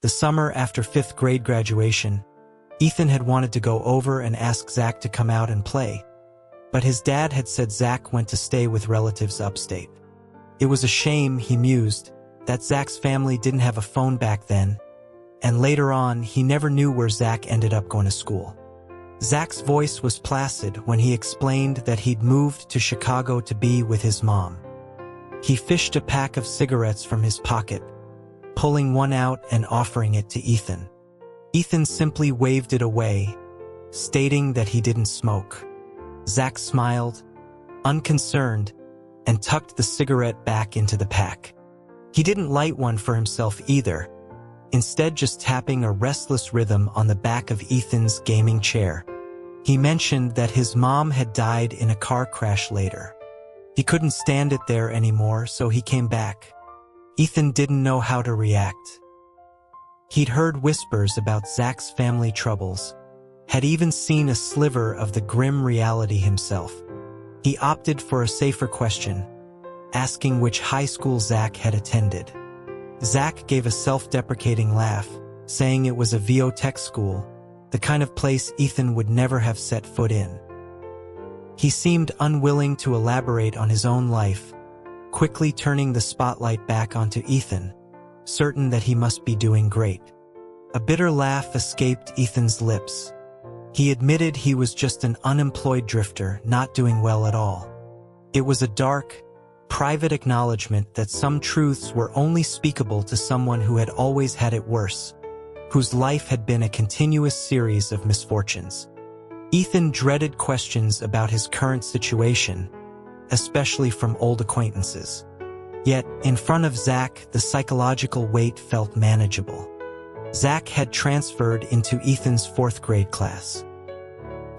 The summer after 5th grade graduation, Ethan had wanted to go over and ask Zach to come out and play, but his dad had said Zach went to stay with relatives upstate. It was a shame, he mused, that Zach's family didn't have a phone back then, and later on he never knew where Zach ended up going to school. Zach's voice was placid when he explained that he'd moved to Chicago to be with his mom. He fished a pack of cigarettes from his pocket, pulling one out and offering it to Ethan. Ethan simply waved it away, stating that he didn't smoke. Zach smiled, unconcerned, and tucked the cigarette back into the pack. He didn't light one for himself either, instead just tapping a restless rhythm on the back of Ethan's gaming chair. He mentioned that his mom had died in a car crash later. He couldn't stand it there anymore, so he came back. Ethan didn't know how to react. He'd heard whispers about Zach's family troubles, had even seen a sliver of the grim reality himself. He opted for a safer question, asking which high school Zach had attended. Zach gave a self-deprecating laugh, saying it was a VO Tech school, the kind of place Ethan would never have set foot in. He seemed unwilling to elaborate on his own life, quickly turning the spotlight back onto Ethan, certain that he must be doing great. A bitter laugh escaped Ethan's lips. He admitted he was just an unemployed drifter, not doing well at all. It was a dark, private acknowledgement that some truths were only speakable to someone who had always had it worse, whose life had been a continuous series of misfortunes. Ethan dreaded questions about his current situation, especially from old acquaintances. Yet, in front of Zach, the psychological weight felt manageable. Zach had transferred into Ethan's 4th grade class.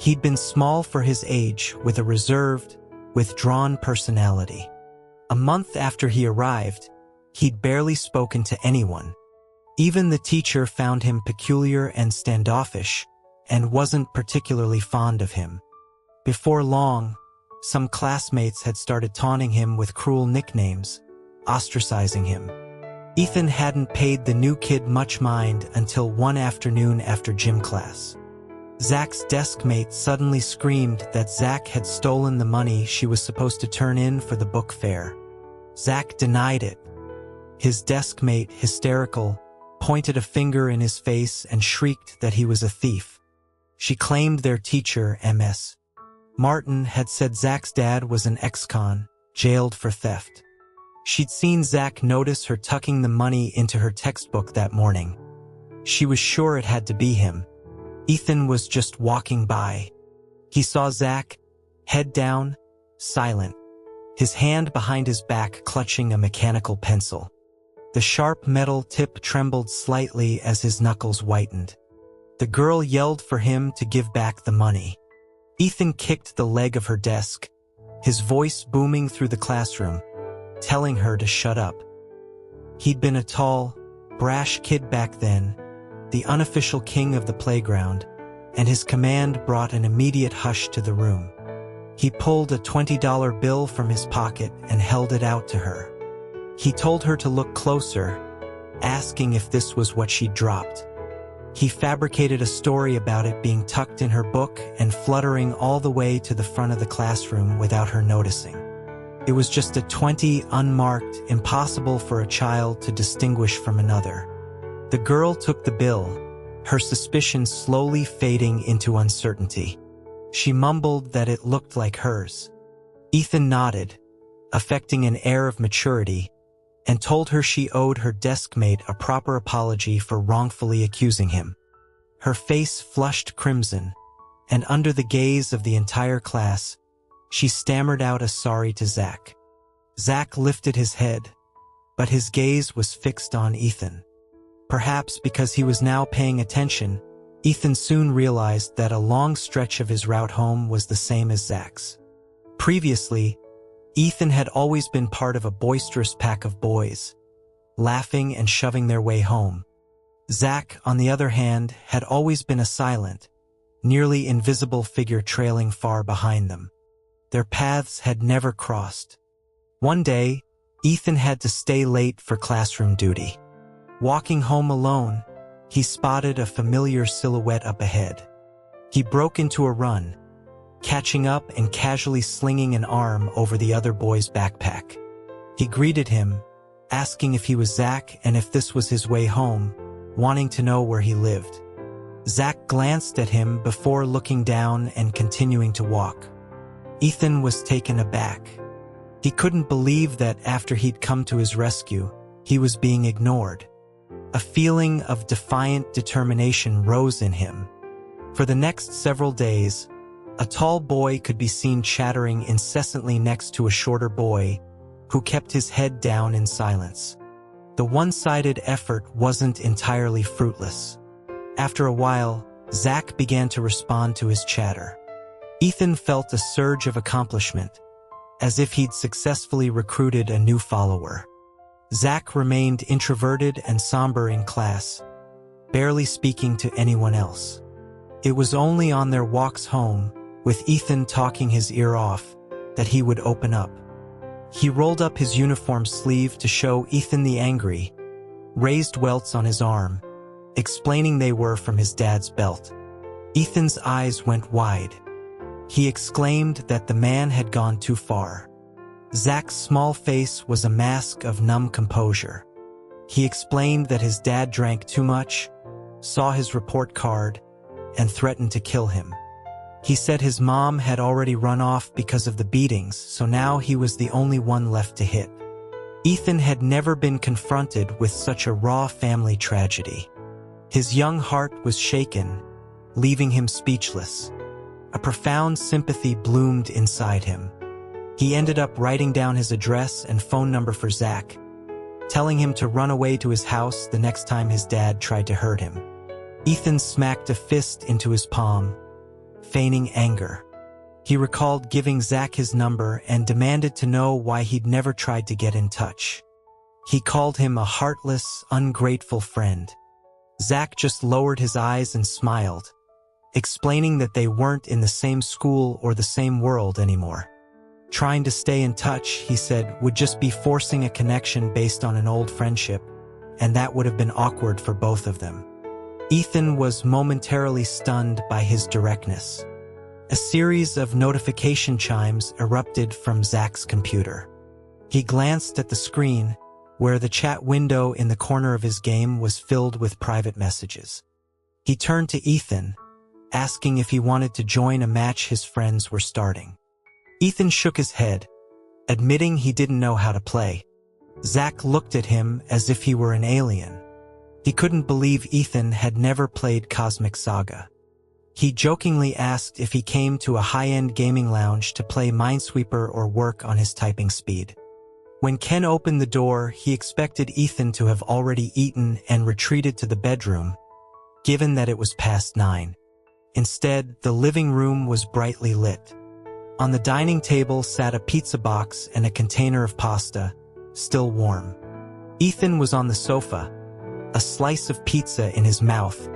He'd been small for his age, with a reserved, withdrawn personality. A month after he arrived, he'd barely spoken to anyone. Even the teacher found him peculiar and standoffish, and wasn't particularly fond of him. Before long, some classmates had started taunting him with cruel nicknames, ostracizing him. Ethan hadn't paid the new kid much mind until one afternoon after gym class. Zach's desk mate suddenly screamed that Zach had stolen the money she was supposed to turn in for the book fair. Zach denied it. His desk mate, hysterical, pointed a finger in his face and shrieked that he was a thief. She claimed their teacher, Ms. Martin, had said Zach's dad was an ex-con, jailed for theft. She'd seen Zach notice her tucking the money into her textbook that morning. She was sure it had to be him. Ethan was just walking by. He saw Zach, head down, silent, his hand behind his back clutching a mechanical pencil. The sharp metal tip trembled slightly as his knuckles whitened. The girl yelled for him to give back the money. Ethan kicked the leg of her desk, his voice booming through the classroom, telling her to shut up. He'd been a tall, brash kid back then, the unofficial king of the playground, and his command brought an immediate hush to the room. He pulled a $20 bill from his pocket and held it out to her. He told her to look closer, asking if this was what she'd dropped. He fabricated a story about it being tucked in her book and fluttering all the way to the front of the classroom without her noticing. It was just a 20, unmarked, impossible for a child to distinguish from another. The girl took the bill, her suspicion slowly fading into uncertainty. She mumbled that it looked like hers. Ethan nodded, affecting an air of maturity, and told her she owed her desk mate a proper apology for wrongfully accusing him. Her face flushed crimson, and under the gaze of the entire class, she stammered out a sorry to Zach. Zach lifted his head, but his gaze was fixed on Ethan. Perhaps because he was now paying attention, Ethan soon realized that a long stretch of his route home was the same as Zach's. Previously, Ethan had always been part of a boisterous pack of boys, laughing and shoving their way home. Zach, on the other hand, had always been a silent, nearly invisible figure trailing far behind them. Their paths had never crossed. One day, Ethan had to stay late for classroom duty. Walking home alone, he spotted a familiar silhouette up ahead. He broke into a run, catching up and casually slinging an arm over the other boy's backpack. He greeted him, asking if he was Zach and if this was his way home, wanting to know where he lived. Zach glanced at him before looking down and continuing to walk. Ethan was taken aback. He couldn't believe that after he'd come to his rescue, he was being ignored. A feeling of defiant determination rose in him. For the next several days, a tall boy could be seen chattering incessantly next to a shorter boy who kept his head down in silence. The one-sided effort wasn't entirely fruitless. After a while, Zach began to respond to his chatter. Ethan felt a surge of accomplishment, as if he'd successfully recruited a new follower. Zach remained introverted and somber in class, barely speaking to anyone else. It was only on their walks home, with Ethan talking his ear off, that he would open up. He rolled up his uniform sleeve to show Ethan the angry, raised welts on his arm, explaining they were from his dad's belt. Ethan's eyes went wide. He exclaimed that the man had gone too far. Zach's small face was a mask of numb composure. He explained that his dad drank too much, saw his report card, and threatened to kill him. He said his mom had already run off because of the beatings, so now he was the only one left to hit. Ethan had never been confronted with such a raw family tragedy. His young heart was shaken, leaving him speechless. A profound sympathy bloomed inside him. He ended up writing down his address and phone number for Zach, telling him to run away to his house the next time his dad tried to hurt him. Ethan smacked a fist into his palm, feigning anger. He recalled giving Zach his number and demanded to know why he'd never tried to get in touch. He called him a heartless, ungrateful friend. Zach just lowered his eyes and smiled, explaining that they weren't in the same school or the same world anymore. Trying to stay in touch, he said, would just be forcing a connection based on an old friendship, and that would have been awkward for both of them. Ethan was momentarily stunned by his directness. A series of notification chimes erupted from Zach's computer. He glanced at the screen, where the chat window in the corner of his game was filled with private messages. He turned to Ethan, asking if he wanted to join a match his friends were starting. Ethan shook his head, admitting he didn't know how to play. Zach looked at him as if he were an alien. He couldn't believe Ethan had never played Cosmic Saga. He jokingly asked if he came to a high-end gaming lounge to play Minesweeper or work on his typing speed. When Ken opened the door, he expected Ethan to have already eaten and retreated to the bedroom, given that it was past 9. Instead, the living room was brightly lit. On the dining table sat a pizza box and a container of pasta, still warm. Ethan was on the sofa, a slice of pizza in his mouth,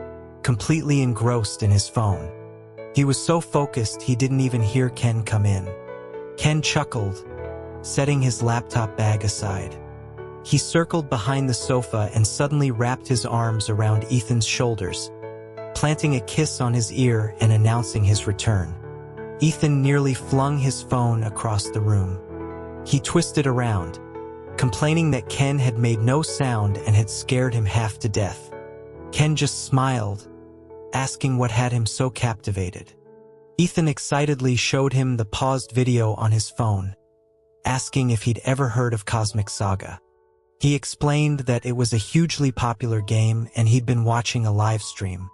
completely engrossed in his phone. He was so focused he didn't even hear Ken come in. Ken chuckled, setting his laptop bag aside. He circled behind the sofa and suddenly wrapped his arms around Ethan's shoulders, planting a kiss on his ear and announcing his return. Ethan nearly flung his phone across the room. He twisted around, complaining that Ken had made no sound and had scared him half to death. Ken just smiled, asking what had him so captivated. Ethan excitedly showed him the paused video on his phone, asking if he'd ever heard of Cosmic Saga. He explained that it was a hugely popular game and he'd been watching a live stream.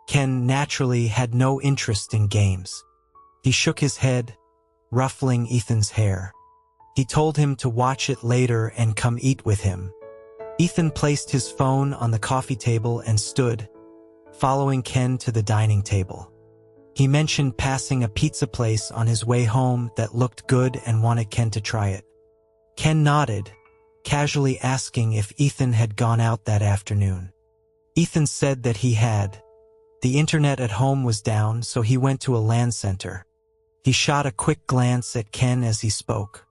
Ken naturally had no interest in games. He shook his head, ruffling Ethan's hair. He told him to watch it later and come eat with him. Ethan placed his phone on the coffee table and stood, following Ken to the dining table. He mentioned passing a pizza place on his way home that looked good and wanted Ken to try it. Ken nodded, casually asking if Ethan had gone out that afternoon. Ethan said that he had. The internet at home was down, so he went to a LAN center. He shot a quick glance at Ken as he spoke.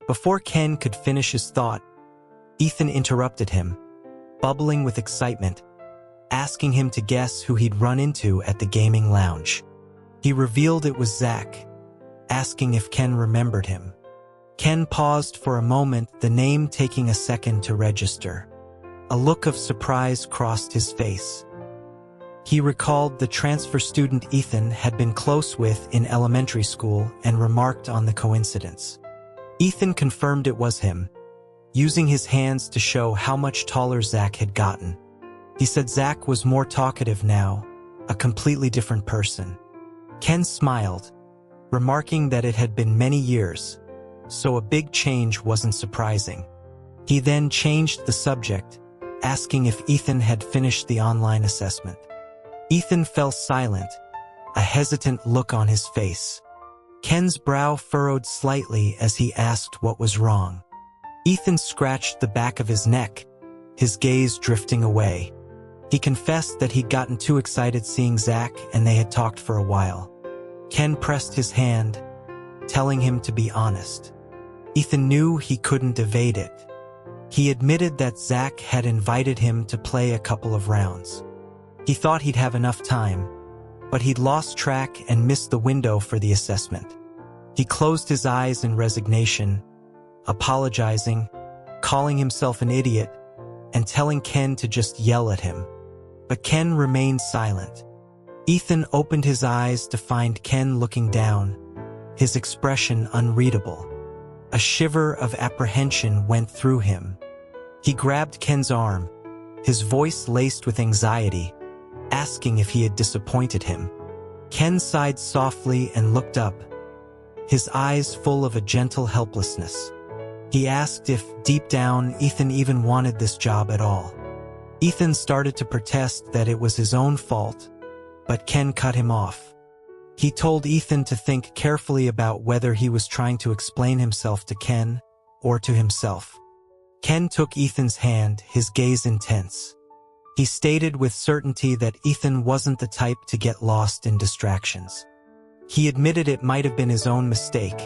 Before Ken could finish his thought, Ethan interrupted him, bubbling with excitement, asking him to guess who he'd run into at the gaming lounge. He revealed it was Zach, asking if Ken remembered him. Ken paused for a moment, the name taking a second to register. A look of surprise crossed his face. He recalled the transfer student Ethan had been close with in elementary school and remarked on the coincidence. Ethan confirmed it was him, using his hands to show how much taller Zach had gotten. He said Zach was more talkative now, a completely different person. Ken smiled, remarking that it had been many years, so a big change wasn't surprising. He then changed the subject, asking if Ethan had finished the online assessment. Ethan fell silent, a hesitant look on his face. Ken's brow furrowed slightly as he asked what was wrong. Ethan scratched the back of his neck, his gaze drifting away. He confessed that he'd gotten too excited seeing Zach and they had talked for a while. Ken pressed his hand, telling him to be honest. Ethan knew he couldn't evade it. He admitted that Zach had invited him to play a couple of rounds. He thought he'd have enough time, but he'd lost track and missed the window for the assessment. He closed his eyes in resignation, apologizing, calling himself an idiot, and telling Ken to just yell at him. But Ken remained silent. Ethan opened his eyes to find Ken looking down, his expression unreadable. A shiver of apprehension went through him. He grabbed Ken's arm, his voice laced with anxiety, asking if he had disappointed him. Ken sighed softly and looked up, his eyes full of a gentle helplessness. He asked if, deep down, Ethan even wanted this job at all. Ethan started to protest that it was his own fault, but Ken cut him off. He told Ethan to think carefully about whether he was trying to explain himself to Ken or to himself. Ken took Ethan's hand, his gaze intense. He stated with certainty that Ethan wasn't the type to get lost in distractions. He admitted it might have been his own mistake,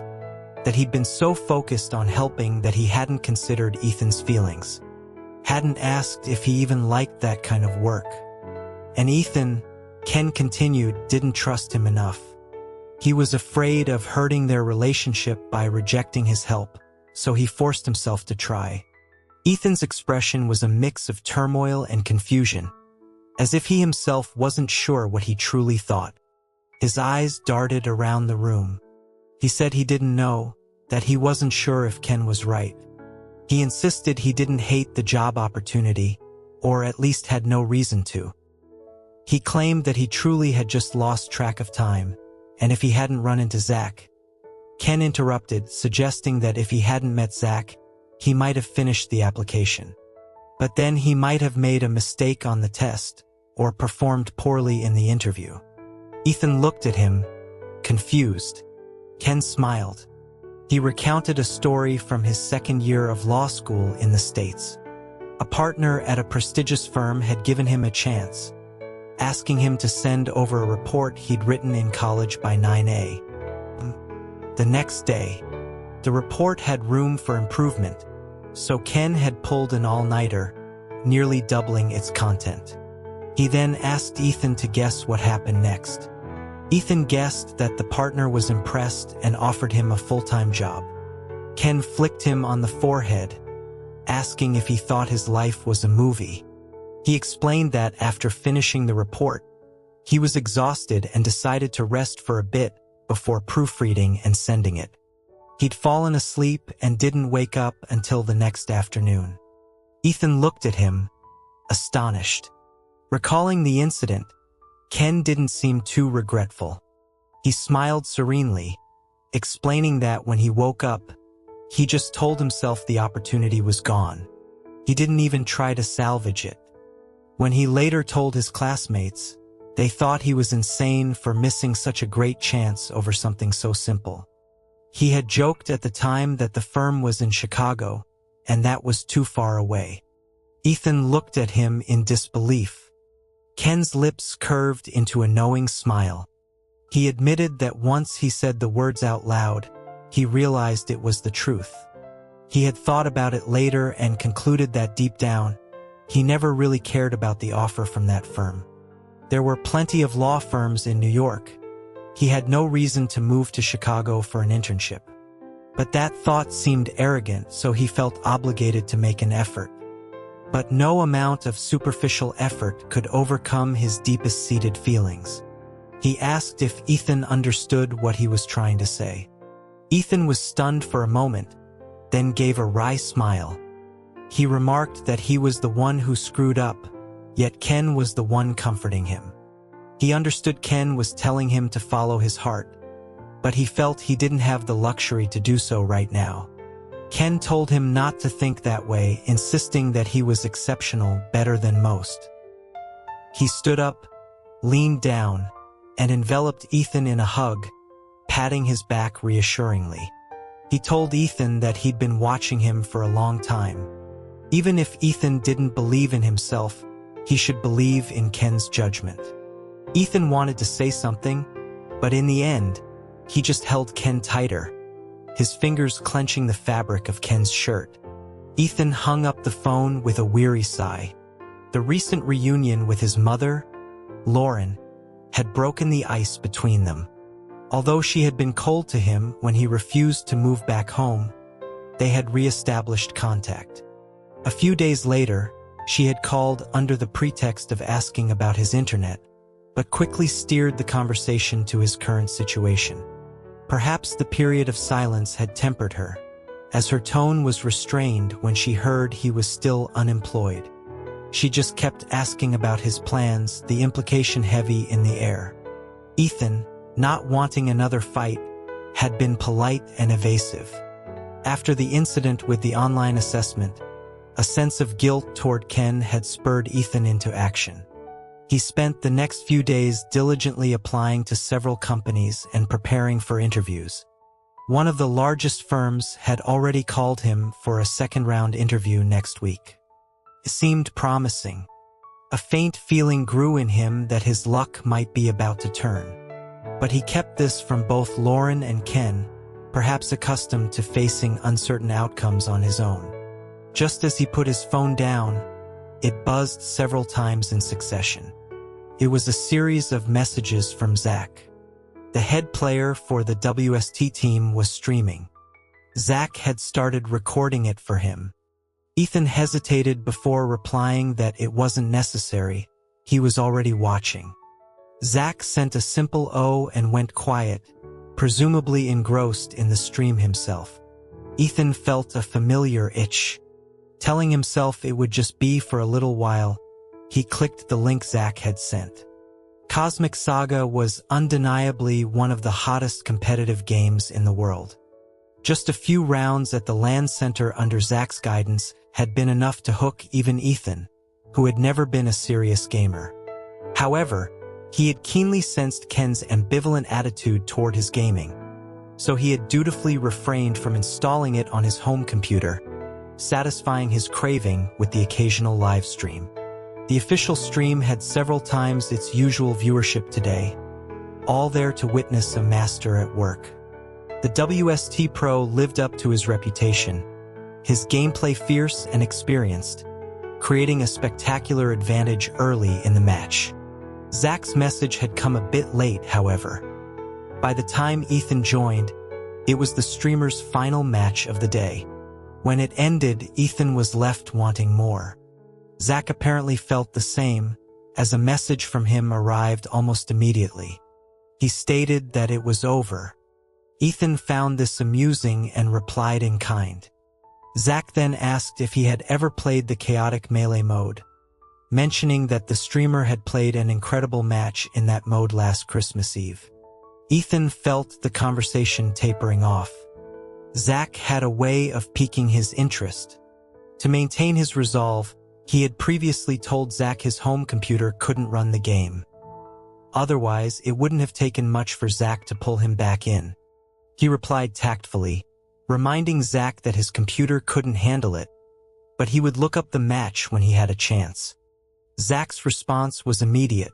that he'd been so focused on helping that he hadn't considered Ethan's feelings, hadn't asked if he even liked that kind of work. And Ethan, Ken continued, didn't trust him enough. He was afraid of hurting their relationship by rejecting his help, so he forced himself to try. Ethan's expression was a mix of turmoil and confusion, as if he himself wasn't sure what he truly thought. His eyes darted around the room. He said he didn't know, that he wasn't sure if Ken was right. He insisted he didn't hate the job opportunity, or at least had no reason to. He claimed that he truly had just lost track of time, and if he hadn't run into Zach. Ken interrupted, suggesting that if he hadn't met Zach, he might have finished the application. But then he might have made a mistake on the test, or performed poorly in the interview. Ethan looked at him, confused. Ken smiled. He recounted a story from his second year of law school in the States. A partner at a prestigious firm had given him a chance, asking him to send over a report he'd written in college by 9 a.m. The next day, the report had room for improvement, so Ken had pulled an all-nighter, nearly doubling its content. He then asked Ethan to guess what happened next. Ethan guessed that the partner was impressed and offered him a full-time job. Ken flicked him on the forehead, asking if he thought his life was a movie. He explained that after finishing the report, he was exhausted and decided to rest for a bit before proofreading and sending it. He'd fallen asleep and didn't wake up until the next afternoon. Ethan looked at him, astonished. Recalling the incident, Ken didn't seem too regretful. He smiled serenely, explaining that when he woke up, he just told himself the opportunity was gone. He didn't even try to salvage it. When he later told his classmates, they thought he was insane for missing such a great chance over something so simple. He had joked at the time that the firm was in Chicago, and that was too far away. Ethan looked at him in disbelief. Ken's lips curved into a knowing smile. He admitted that once he said the words out loud, he realized it was the truth. He had thought about it later and concluded that deep down, he never really cared about the offer from that firm. There were plenty of law firms in New York. He had no reason to move to Chicago for an internship. But that thought seemed arrogant, so he felt obligated to make an effort. But no amount of superficial effort could overcome his deepest-seated feelings. He asked if Ethan understood what he was trying to say. Ethan was stunned for a moment, then gave a wry smile. He remarked that he was the one who screwed up, yet Ken was the one comforting him. He understood Ken was telling him to follow his heart, but he felt he didn't have the luxury to do so right now. Ken told him not to think that way, insisting that he was exceptional, better than most. He stood up, leaned down, and enveloped Ethan in a hug, patting his back reassuringly. He told Ethan that he'd been watching him for a long time. Even if Ethan didn't believe in himself, he should believe in Ken's judgment. Ethan wanted to say something, but in the end, he just held Ken tighter, his fingers clenching the fabric of Ken's shirt. Ethan hung up the phone with a weary sigh. The recent reunion with his mother, Lauren, had broken the ice between them. Although she had been cold to him when he refused to move back home, they had re-established contact. A few days later, she had called under the pretext of asking about his internet, but quickly steered the conversation to his current situation. Perhaps the period of silence had tempered her, as her tone was restrained when she heard he was still unemployed. She just kept asking about his plans, the implication heavy in the air. Ethan, not wanting another fight, had been polite and evasive. After the incident with the online assessment, a sense of guilt toward Ken had spurred Ethan into action. He spent the next few days diligently applying to several companies and preparing for interviews. One of the largest firms had already called him for a second-round interview next week. It seemed promising. A faint feeling grew in him that his luck might be about to turn. But he kept this from both Lauren and Ken, perhaps accustomed to facing uncertain outcomes on his own. Just as he put his phone down, it buzzed several times in succession. It was a series of messages from Zach. The head player for the WST team was streaming. Zach had started recording it for him. Ethan hesitated before replying that it wasn't necessary. He was already watching. Zach sent a simple "oh" and went quiet, presumably engrossed in the stream himself. Ethan felt a familiar itch. Telling himself it would just be for a little while, he clicked the link Zach had sent. Cosmic Saga was undeniably one of the hottest competitive games in the world. Just a few rounds at the LAN center under Zach's guidance had been enough to hook even Ethan, who had never been a serious gamer. However, he had keenly sensed Ken's ambivalent attitude toward his gaming, so he had dutifully refrained from installing it on his home computer, satisfying his craving with the occasional live stream. The official stream had several times its usual viewership today, all there to witness a master at work. The WST Pro lived up to his reputation, his gameplay fierce and experienced, creating a spectacular advantage early in the match. Zach's message had come a bit late, however. By the time Ethan joined, it was the streamer's final match of the day. When it ended, Ethan was left wanting more. Zach apparently felt the same, as a message from him arrived almost immediately. He stated that it was over. Ethan found this amusing and replied in kind. Zach then asked if he had ever played the chaotic melee mode, mentioning that the streamer had played an incredible match in that mode last Christmas Eve. Ethan felt the conversation tapering off. Zach had a way of piquing his interest. To maintain his resolve, he had previously told Zach his home computer couldn't run the game. Otherwise, it wouldn't have taken much for Zach to pull him back in. He replied tactfully, reminding Zach that his computer couldn't handle it, but he would look up the match when he had a chance. Zach's response was immediate.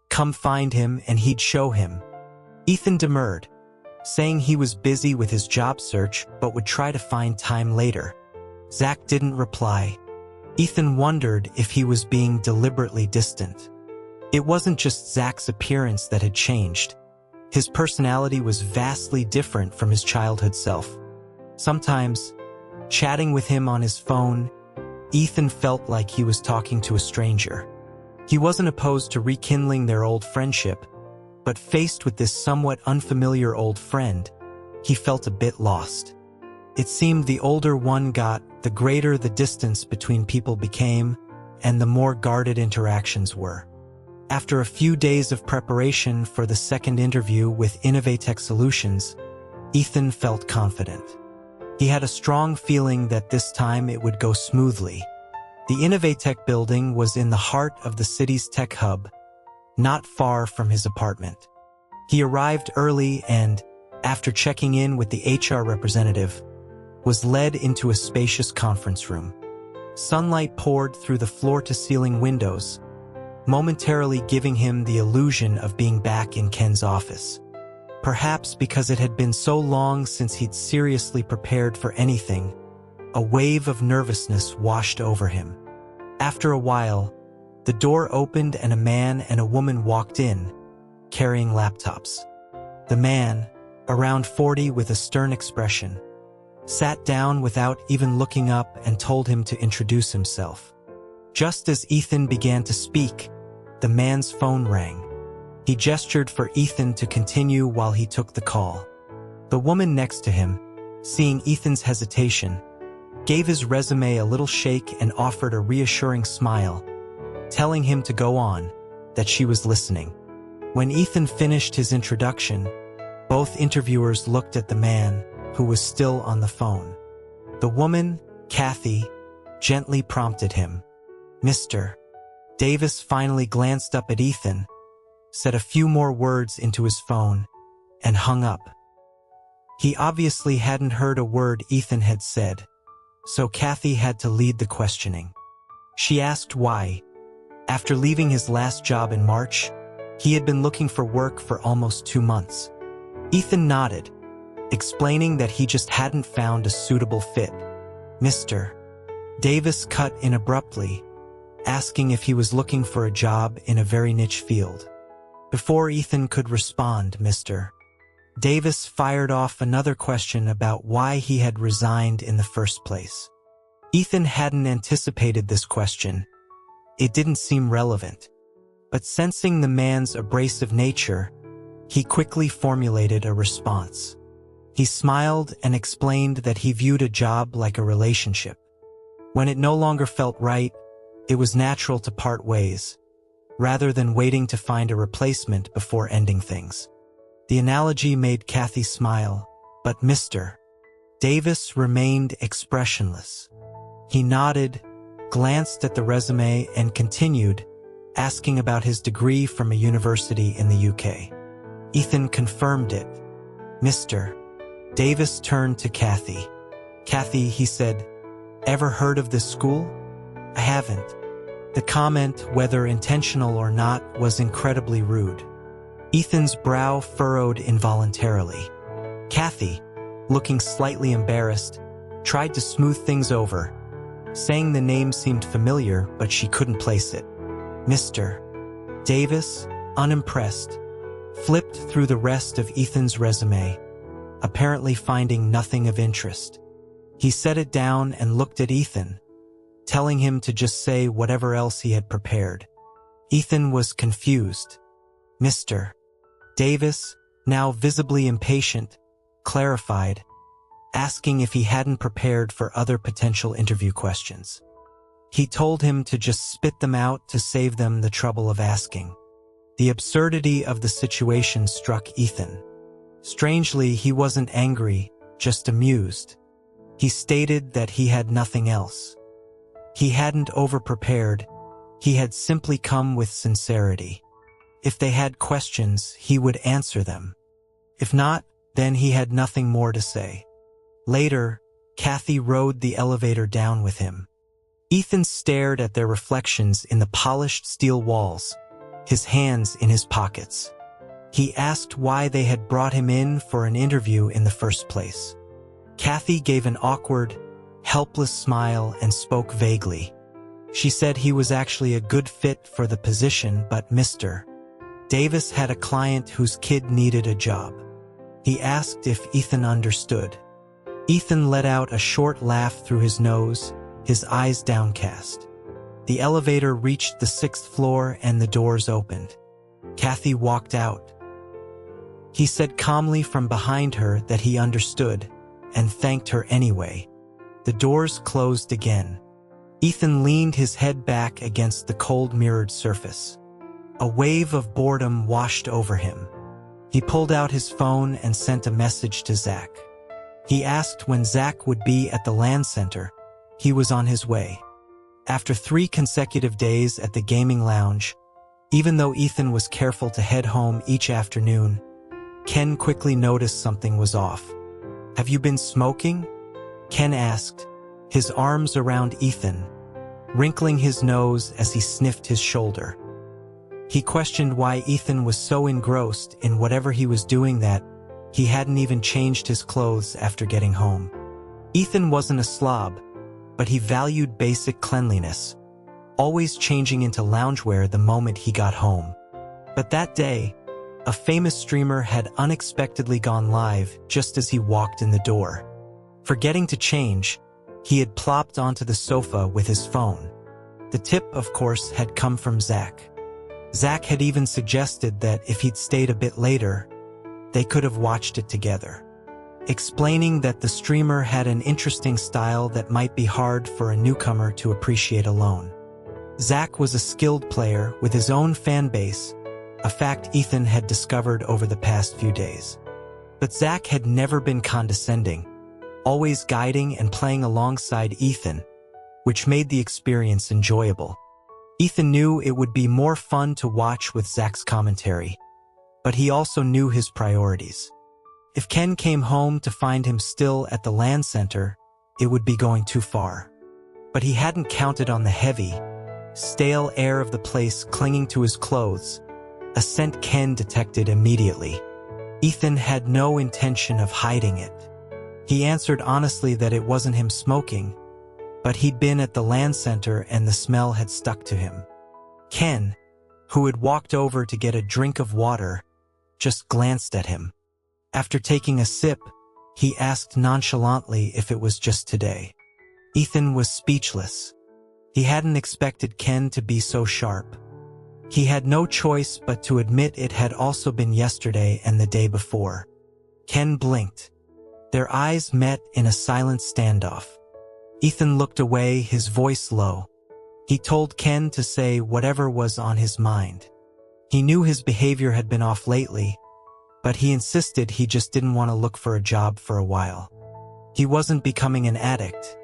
Come find him and he'd show him. Ethan demurred, saying he was busy with his job search but would try to find time later. Zach didn't reply. Ethan wondered if he was being deliberately distant. It wasn't just Zach's appearance that had changed. His personality was vastly different from his childhood self. Sometimes, chatting with him on his phone, Ethan felt like he was talking to a stranger. He wasn't opposed to rekindling their old friendship, but faced with this somewhat unfamiliar old friend, he felt a bit lost. It seemed the older one got, the greater the distance between people became, and the more guarded interactions were. After a few days of preparation for the second interview with Reuniting Solutions, Ethan felt confident. He had a strong feeling that this time it would go smoothly. The Reuniting building was in the heart of the city's tech hub, not far from his apartment. He arrived early and, after checking in with the HR representative, was led into a spacious conference room. Sunlight poured through the floor-to-ceiling windows, momentarily giving him the illusion of being back in Ken's office. Perhaps because it had been so long since he'd seriously prepared for anything, a wave of nervousness washed over him. After a while, the door opened and a man and a woman walked in, carrying laptops. The man, around 40 with a stern expression, sat down without even looking up and told him to introduce himself. Just as Ethan began to speak, the man's phone rang. He gestured for Ethan to continue while he took the call. The woman next to him, seeing Ethan's hesitation, gave his resume a little shake and offered a reassuring smile, telling him to go on, that she was listening. When Ethan finished his introduction, both interviewers looked at the man, who was still on the phone. The woman, Kathy, gently prompted him. Mr. Davis finally glanced up at Ethan, said a few more words into his phone, and hung up. He obviously hadn't heard a word Ethan had said, so Kathy had to lead the questioning. She asked why. After leaving his last job in March, he had been looking for work for almost 2 months. Ethan nodded, explaining that he just hadn't found a suitable fit. Mr. Davis cut in abruptly, asking if he was looking for a job in a very niche field. Before Ethan could respond, Mr. Davis fired off another question about why he had resigned in the first place. Ethan hadn't anticipated this question. It didn't seem relevant. But sensing the man's abrasive nature, he quickly formulated a response. He smiled and explained that he viewed a job like a relationship. When it no longer felt right, it was natural to part ways, rather than waiting to find a replacement before ending things. The analogy made Kathy smile, but Mr. Davis remained expressionless. He nodded, glanced at the resume, and continued, asking about his degree from a university in the UK. Ethan confirmed it. Mr. Davis turned to Kathy. Kathy, he said, ever heard of this school? I haven't. The comment, whether intentional or not, was incredibly rude. Ethan's brow furrowed involuntarily. Kathy, looking slightly embarrassed, tried to smooth things over, saying the name seemed familiar, but she couldn't place it. Mr. Davis, unimpressed, flipped through the rest of Ethan's resume, apparently finding nothing of interest. He set it down and looked at Ethan, telling him to just say whatever else he had prepared. Ethan was confused. Mr. Davis, now visibly impatient, clarified, asking if he hadn't prepared for other potential interview questions. He told him to just spit them out to save them the trouble of asking. The absurdity of the situation struck Ethan. Strangely, he wasn't angry, just amused. He stated that he had nothing else. He hadn't over-prepared, he had simply come with sincerity. If they had questions, he would answer them. If not, then he had nothing more to say. Later, Kathy rode the elevator down with him. Ethan stared at their reflections in the polished steel walls, his hands in his pockets. He asked why they had brought him in for an interview in the first place. Kathy gave an awkward, helpless smile and spoke vaguely. She said he was actually a good fit for the position, but Mr. Davis had a client whose kid needed a job. He asked if Ethan understood. Ethan let out a short laugh through his nose, his eyes downcast. The elevator reached the 6th floor and the doors opened. Kathy walked out. He said calmly from behind her that he understood, and thanked her anyway. The doors closed again. Ethan leaned his head back against the cold mirrored surface. A wave of boredom washed over him. He pulled out his phone and sent a message to Zach. He asked when Zach would be at the LAN center. He was on his way. After 3 consecutive days at the gaming lounge, even though Ethan was careful to head home each afternoon, Ken quickly noticed something was off. "Have you been smoking?" Ken asked, his arms around Ethan, wrinkling his nose as he sniffed his shoulder. He questioned why Ethan was so engrossed in whatever he was doing that he hadn't even changed his clothes after getting home. Ethan wasn't a slob, but he valued basic cleanliness, always changing into loungewear the moment he got home. But that day, a famous streamer had unexpectedly gone live just as he walked in the door. Forgetting to change, he had plopped onto the sofa with his phone. The tip, of course, had come from Zach. Zach had even suggested that if he'd stayed a bit later, they could have watched it together, explaining that the streamer had an interesting style that might be hard for a newcomer to appreciate alone. Zach was a skilled player with his own fan base, a fact Ethan had discovered over the past few days. But Zach had never been condescending, always guiding and playing alongside Ethan, which made the experience enjoyable. Ethan knew it would be more fun to watch with Zach's commentary, but he also knew his priorities. If Ken came home to find him still at the LAN center, it would be going too far. But he hadn't counted on the heavy, stale air of the place clinging to his clothes, a scent Ken detected immediately. Ethan had no intention of hiding it. He answered honestly that it wasn't him smoking, but he'd been at the LAN center and the smell had stuck to him. Ken, who had walked over to get a drink of water, just glanced at him. After taking a sip, he asked nonchalantly if it was just today. Ethan was speechless. He hadn't expected Ken to be so sharp. He had no choice but to admit it had also been yesterday and the day before. Ken blinked. Their eyes met in a silent standoff. Ethan looked away, his voice low. He told Ken to say whatever was on his mind. He knew his behavior had been off lately, but he insisted he just didn't want to look for a job for a while. He wasn't becoming an addict.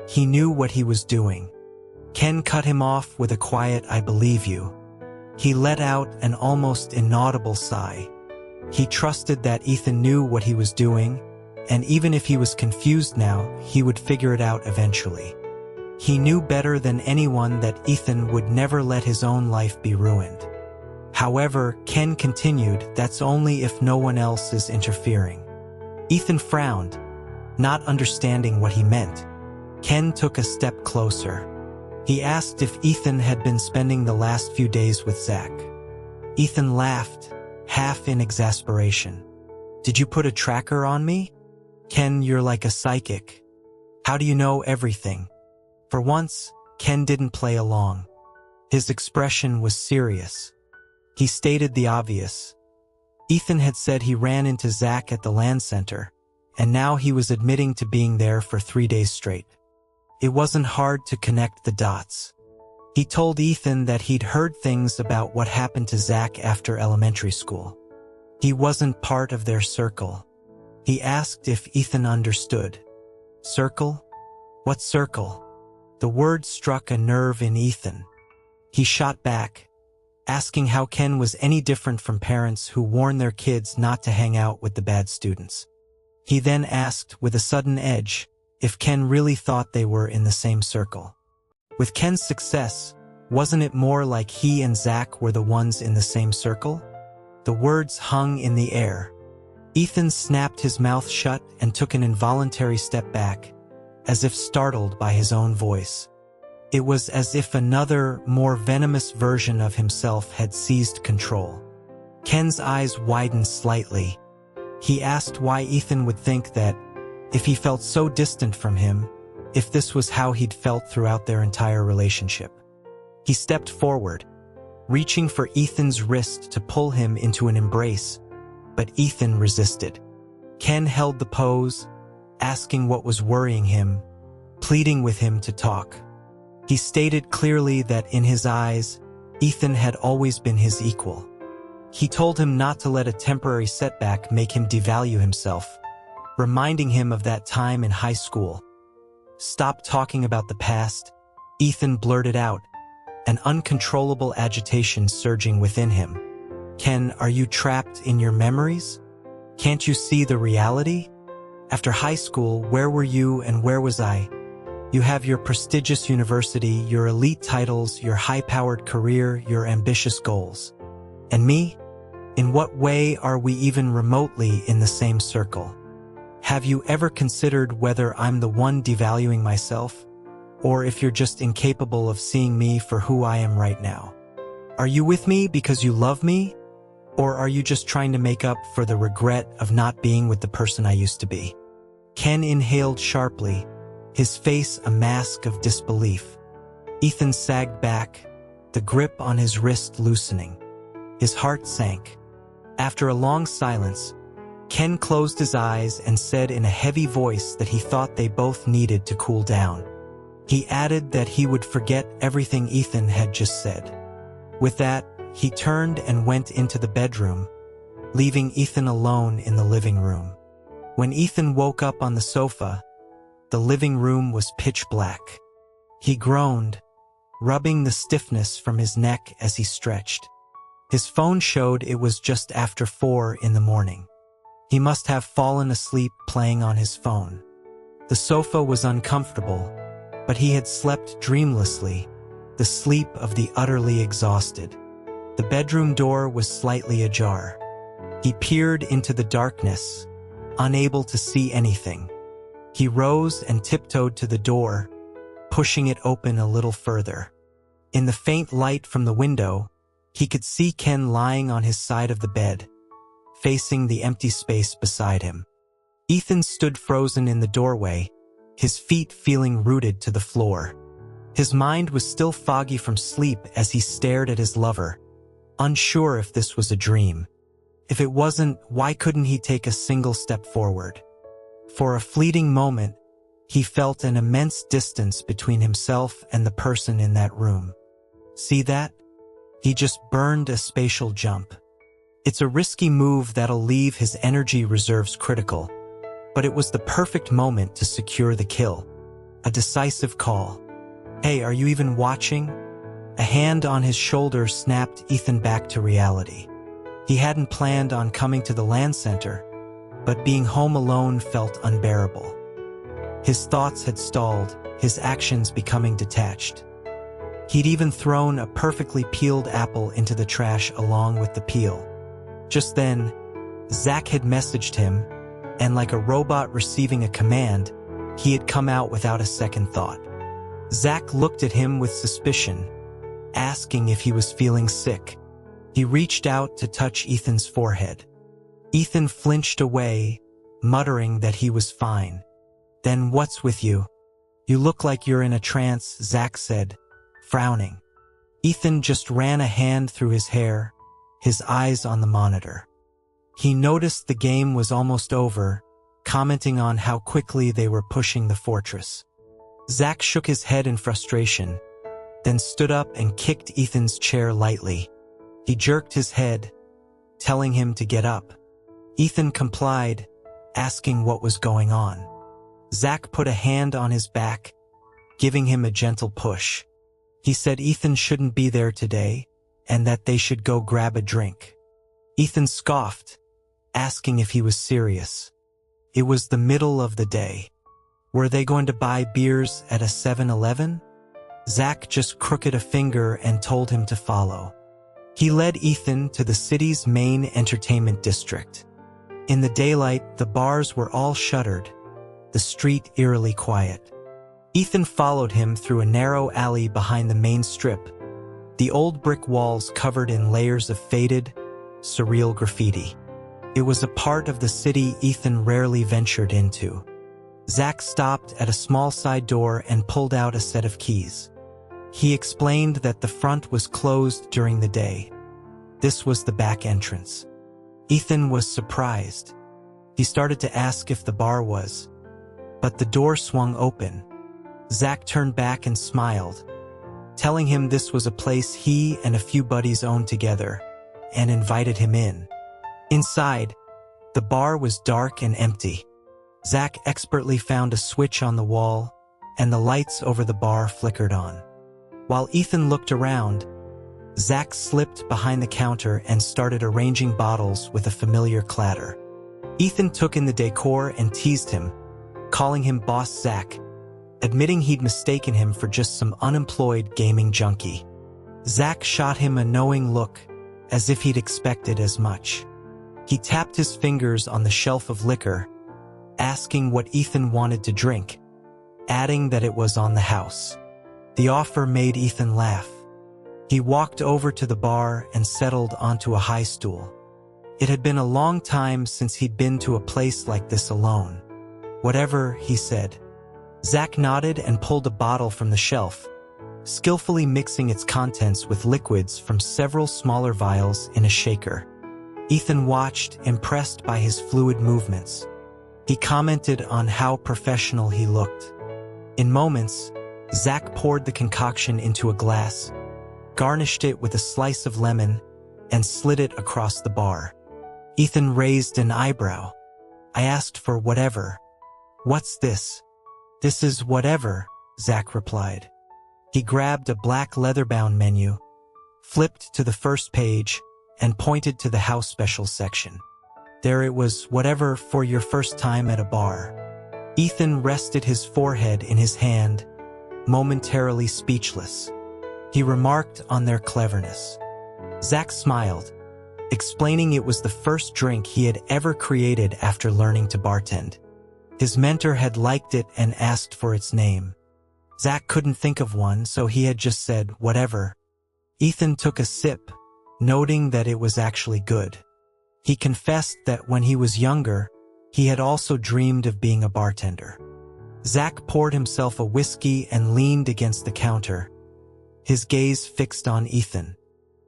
He knew what he was doing. Ken cut him off with a quiet "I believe you." He let out an almost inaudible sigh. He trusted that Ethan knew what he was doing, and even if he was confused now, he would figure it out eventually. He knew better than anyone that Ethan would never let his own life be ruined. However, Ken continued, "That's only if no one else is interfering." Ethan frowned, not understanding what he meant. Ken took a step closer. He asked if Ethan had been spending the last few days with Zach. Ethan laughed, half in exasperation. "Did you put a tracker on me?" "Ken, you're like a psychic. How do you know everything?" For once, Ken didn't play along. His expression was serious. He stated the obvious. Ethan had said he ran into Zach at the LAN center, and now he was admitting to being there for 3 days straight. It wasn't hard to connect the dots. He told Ethan that he'd heard things about what happened to Zach after elementary school. He wasn't part of their circle. He asked if Ethan understood. Circle? What circle? The word struck a nerve in Ethan. He shot back, asking how Ken was any different from parents who warn their kids not to hang out with the bad students. He then asked, with a sudden edge, if Ken really thought they were in the same circle. With Ken's success, wasn't it more like he and Zach were the ones in the same circle? The words hung in the air. Ethan snapped his mouth shut and took an involuntary step back, as if startled by his own voice. It was as if another, more venomous version of himself had seized control. Ken's eyes widened slightly. He asked why Ethan would think that, if he felt so distant from him, if this was how he'd felt throughout their entire relationship. He stepped forward, reaching for Ethan's wrist to pull him into an embrace, but Ethan resisted. Ken held the pose, asking what was worrying him, pleading with him to talk. He stated clearly that in his eyes, Ethan had always been his equal. He told him not to let a temporary setback make him devalue himself, reminding him of that time in high school. "Stop talking about the past," Ethan blurted out, an uncontrollable agitation surging within him. "Ken, are you trapped in your memories? Can't you see the reality? After high school, where were you and where was I? You have your prestigious university, your elite titles, your high-powered career, your ambitious goals. And me? In what way are we even remotely in the same circle? Have you ever considered whether I'm the one devaluing myself, or if you're just incapable of seeing me for who I am right now? Are you with me because you love me, or are you just trying to make up for the regret of not being with the person I used to be?" Ken inhaled sharply, his face a mask of disbelief. Ethan sagged back, the grip on his wrist loosening. His heart sank. After a long silence, Ken closed his eyes and said in a heavy voice that he thought they both needed to cool down. He added that he would forget everything Ethan had just said. With that, he turned and went into the bedroom, leaving Ethan alone in the living room. When Ethan woke up on the sofa, the living room was pitch black. He groaned, rubbing the stiffness from his neck as he stretched. His phone showed it was just after 4 in the morning. He must have fallen asleep playing on his phone. The sofa was uncomfortable, but he had slept dreamlessly, the sleep of the utterly exhausted. The bedroom door was slightly ajar. He peered into the darkness, unable to see anything. He rose and tiptoed to the door, pushing it open a little further. In the faint light from the window, he could see Ken lying on his side of the bed, facing the empty space beside him. Ethan stood frozen in the doorway, his feet feeling rooted to the floor. His mind was still foggy from sleep as he stared at his lover, unsure if this was a dream. If it wasn't, why couldn't he take a single step forward? For a fleeting moment, he felt an immense distance between himself and the person in that room. See that? He just burned a spatial jump. It's a risky move that'll leave his energy reserves critical, but it was the perfect moment to secure the kill. A decisive call. "Hey, are you even watching?" A hand on his shoulder snapped Ethan back to reality. He hadn't planned on coming to the land center, but being home alone felt unbearable. His thoughts had stalled, his actions becoming detached. He'd even thrown a perfectly peeled apple into the trash along with the peel. Just then, Zach had messaged him, and like a robot receiving a command, he had come out without a second thought. Zach looked at him with suspicion, asking if he was feeling sick. He reached out to touch Ethan's forehead. Ethan flinched away, muttering that he was fine. "Then what's with you? You look like you're in a trance," Zach said, frowning. Ethan just ran a hand through his hair, his eyes on the monitor. He noticed the game was almost over, commenting on how quickly they were pushing the fortress. Zach shook his head in frustration, then stood up and kicked Ethan's chair lightly. He jerked his head, telling him to get up. Ethan complied, asking what was going on. Zach put a hand on his back, giving him a gentle push. He said Ethan shouldn't be there today, and that they should go grab a drink. Ethan scoffed, asking if he was serious. It was the middle of the day. Were they going to buy beers at a 7-Eleven? Zach just crooked a finger and told him to follow. He led Ethan to the city's main entertainment district. In the daylight, the bars were all shuttered, the street eerily quiet. Ethan followed him through a narrow alley behind the main strip, the old brick walls covered in layers of faded, surreal graffiti. It was a part of the city Ethan rarely ventured into. Zach stopped at a small side door and pulled out a set of keys. He explained that the front was closed during the day. This was the back entrance. Ethan was surprised. He started to ask if the bar was, but the door swung open. Zach turned back and smiled, telling him this was a place he and a few buddies owned together, and invited him in. Inside, the bar was dark and empty. Zach expertly found a switch on the wall, and the lights over the bar flickered on. While Ethan looked around, Zach slipped behind the counter and started arranging bottles with a familiar clatter. Ethan took in the decor and teased him, calling him Boss Zach, admitting he'd mistaken him for just some unemployed gaming junkie. Zach shot him a knowing look, as if he'd expected as much. He tapped his fingers on the shelf of liquor, asking what Ethan wanted to drink, adding that it was on the house. The offer made Ethan laugh. He walked over to the bar and settled onto a high stool. It had been a long time since he'd been to a place like this alone. "Whatever," he said. Zach nodded and pulled a bottle from the shelf, skillfully mixing its contents with liquids from several smaller vials in a shaker. Ethan watched, impressed by his fluid movements. He commented on how professional he looked. In moments, Zach poured the concoction into a glass, garnished it with a slice of lemon, and slid it across the bar. Ethan raised an eyebrow. "I asked for whatever." "What's this?" "This is whatever," Zach replied. He grabbed a black leather-bound menu, flipped to the first page, and pointed to the house special section. There it was, "Whatever for your first time at a bar." Ethan rested his forehead in his hand, momentarily speechless. He remarked on their cleverness. Zach smiled, explaining it was the first drink he had ever created after learning to bartend. His mentor had liked it and asked for its name. Zach couldn't think of one, so he had just said, "Whatever." Ethan took a sip, noting that it was actually good. He confessed that when he was younger, he had also dreamed of being a bartender. Zach poured himself a whiskey and leaned against the counter, his gaze fixed on Ethan.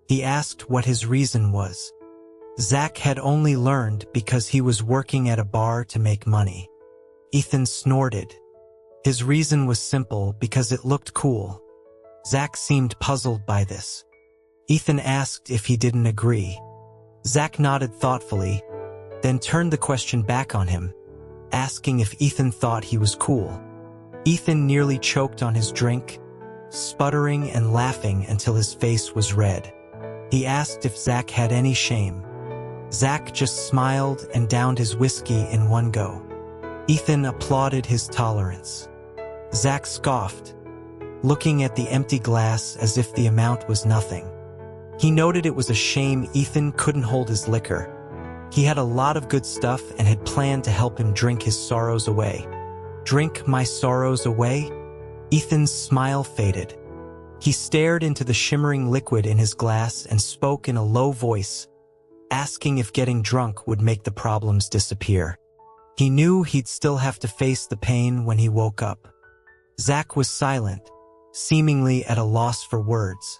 He asked what his reason was. Zach had only learned because he was working at a bar to make money. Ethan snorted. His reason was simple, because it looked cool. Zach seemed puzzled by this. Ethan asked if he didn't agree. Zach nodded thoughtfully, then turned the question back on him, asking if Ethan thought he was cool. Ethan nearly choked on his drink, sputtering and laughing until his face was red. He asked if Zach had any shame. Zach just smiled and downed his whiskey in one go. Ethan applauded his tolerance. Zach scoffed, looking at the empty glass as if the amount was nothing. He noted it was a shame Ethan couldn't hold his liquor. He had a lot of good stuff and had planned to help him drink his sorrows away. "Drink my sorrows away?" Ethan's smile faded. He stared into the shimmering liquid in his glass and spoke in a low voice, asking if getting drunk would make the problems disappear. He knew he'd still have to face the pain when he woke up. Zach was silent, seemingly at a loss for words.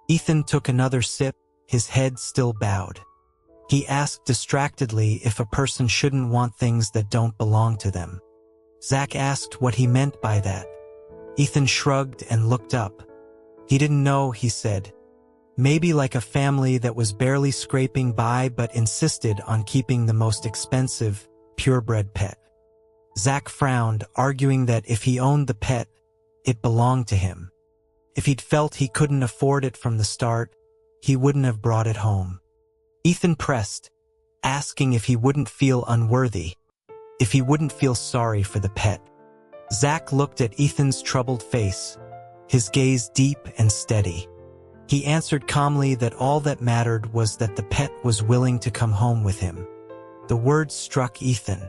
Ethan took another sip, his head still bowed. He asked distractedly if a person shouldn't want things that don't belong to them. Zach asked what he meant by that. Ethan shrugged and looked up. He didn't know, he said. Maybe like a family that was barely scraping by but insisted on keeping the most expensive, purebred pet. Zach frowned, arguing that if he owned the pet, it belonged to him. If he'd felt he couldn't afford it from the start, he wouldn't have brought it home. Ethan pressed, asking if he wouldn't feel unworthy, if he wouldn't feel sorry for the pet. Zach looked at Ethan's troubled face, his gaze deep and steady. He answered calmly that all that mattered was that the pet was willing to come home with him. The words struck Ethan.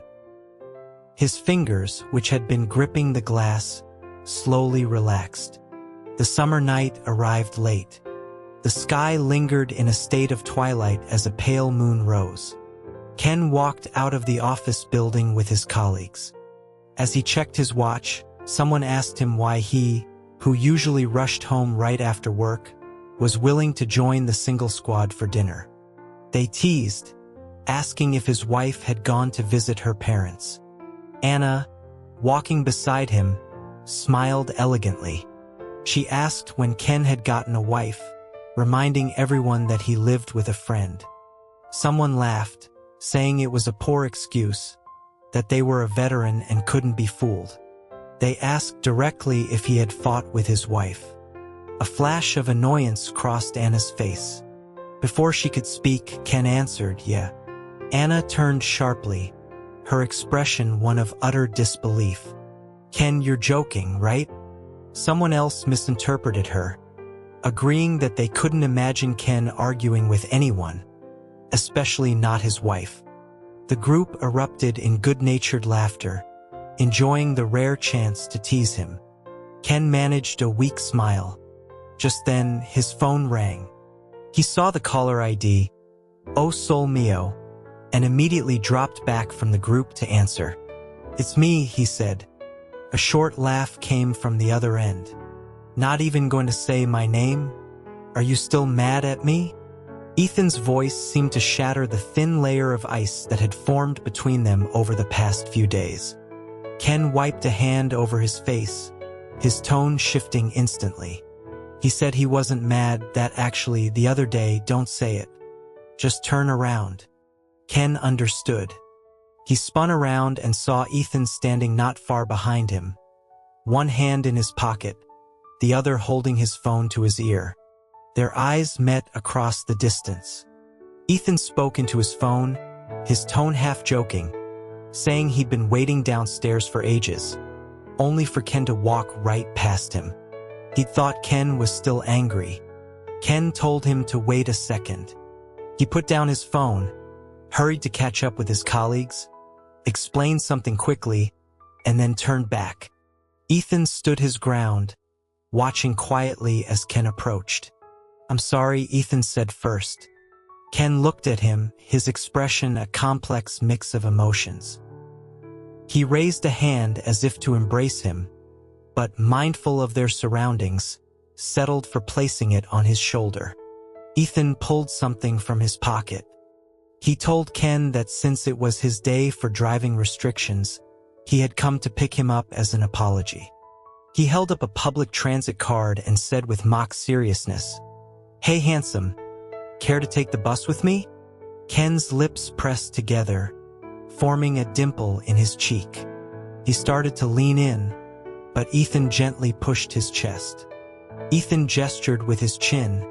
His fingers, which had been gripping the glass, slowly relaxed. The summer night arrived late. The sky lingered in a state of twilight as a pale moon rose. Ken walked out of the office building with his colleagues. As he checked his watch, someone asked him why he, who usually rushed home right after work, was willing to join the single squad for dinner. They teased, asking if his wife had gone to visit her parents. Anna, walking beside him, smiled elegantly. She asked when Ken had gotten a wife, reminding everyone that he lived with a friend. Someone laughed, saying it was a poor excuse, that they were a veteran and couldn't be fooled. They asked directly if he had fought with his wife. A flash of annoyance crossed Anna's face. Before she could speak, Ken answered, "Yeah." Anna turned sharply, her expression one of utter disbelief. "Ken, you're joking, right?" Someone else misinterpreted her, agreeing that they couldn't imagine Ken arguing with anyone, especially not his wife. The group erupted in good-natured laughter, enjoying the rare chance to tease him. Ken managed a weak smile. Just then, his phone rang. He saw the caller ID, "Oh Sol Mio," and immediately dropped back from the group to answer. "It's me," he said. A short laugh came from the other end. "Not even going to say my name? Are you still mad at me?" Ethan's voice seemed to shatter the thin layer of ice that had formed between them over the past few days. Ken wiped a hand over his face, his tone shifting instantly. He said he wasn't mad, that actually the other day, "Don't say it. Just turn around." Ken understood. He spun around and saw Ethan standing not far behind him, one hand in his pocket, the other holding his phone to his ear. Their eyes met across the distance. Ethan spoke into his phone, his tone half-joking, saying he'd been waiting downstairs for ages, only for Ken to walk right past him. He thought Ken was still angry. Ken told him to wait a second. He put down his phone, hurried to catch up with his colleagues, explained something quickly, and then turned back. Ethan stood his ground, watching quietly as Ken approached. "I'm sorry," Ethan said first. Ken looked at him, his expression a complex mix of emotions. He raised a hand as if to embrace him, but mindful of their surroundings, settled for placing it on his shoulder. Ethan pulled something from his pocket. He told Ken that since it was his day for driving restrictions, he had come to pick him up as an apology. He held up a public transit card and said with mock seriousness, "Hey handsome, care to take the bus with me?" Ken's lips pressed together, forming a dimple in his cheek. He started to lean in, but Ethan gently pushed his chest. Ethan gestured with his chin,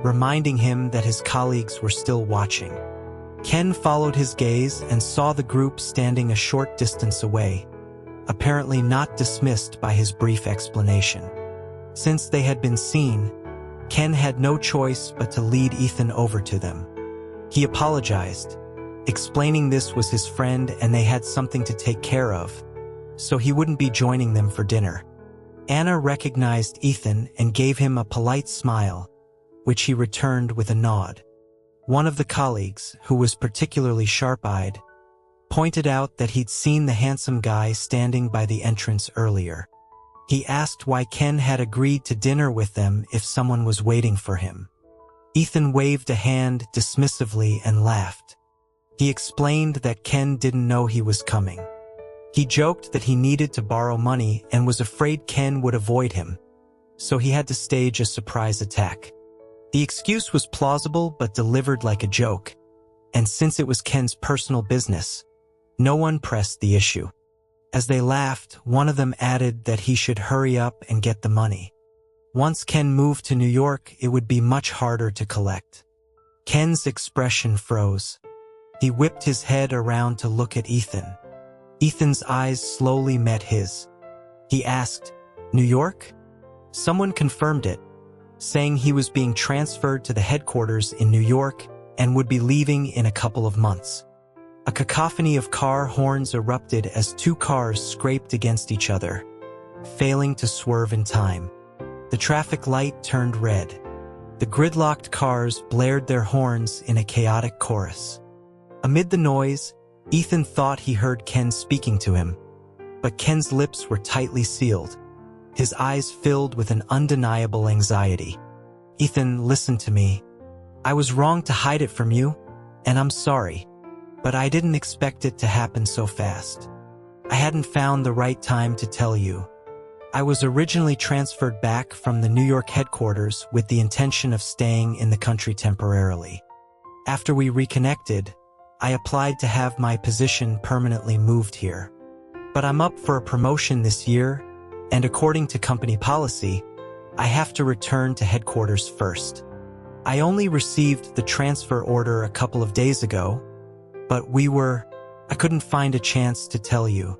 reminding him that his colleagues were still watching. Ken followed his gaze and saw the group standing a short distance away, apparently not dismissed by his brief explanation. Since they had been seen, Ken had no choice but to lead Ethan over to them. He apologized, explaining this was his friend and they had something to take care of, so he wouldn't be joining them for dinner. Anna recognized Ethan and gave him a polite smile, which he returned with a nod. One of the colleagues, who was particularly sharp-eyed, pointed out that he'd seen the handsome guy standing by the entrance earlier. He asked why Ken had agreed to dinner with them if someone was waiting for him. Ethan waved a hand dismissively and laughed. He explained that Ken didn't know he was coming. He joked that he needed to borrow money and was afraid Ken would avoid him, so he had to stage a surprise attack. The excuse was plausible but delivered like a joke, and since it was Ken's personal business, no one pressed the issue. As they laughed, one of them added that he should hurry up and get the money. Once Ken moved to New York, it would be much harder to collect. Ken's expression froze. He whipped his head around to look at Ethan. Ethan's eyes slowly met his. He asked, "New York?" Someone confirmed it, saying he was being transferred to the headquarters in New York and would be leaving in a couple of months. A cacophony of car horns erupted as two cars scraped against each other. failing to swerve in time. The traffic light turned red. The gridlocked cars blared their horns in a chaotic chorus. Amid the noise, Ethan thought he heard Ken speaking to him, but Ken's lips were tightly sealed, his eyes filled with an undeniable anxiety. "Ethan, listen to me. I was wrong to hide it from you, and I'm sorry, but I didn't expect it to happen so fast. I hadn't found the right time to tell you. I was originally transferred back from the New York headquarters with the intention of staying in the country temporarily. After we reconnected, I applied to have my position permanently moved here. But I'm up for a promotion this year, and according to company policy, I have to return to headquarters first. I only received the transfer order a couple of days ago, but I couldn't find a chance to tell you.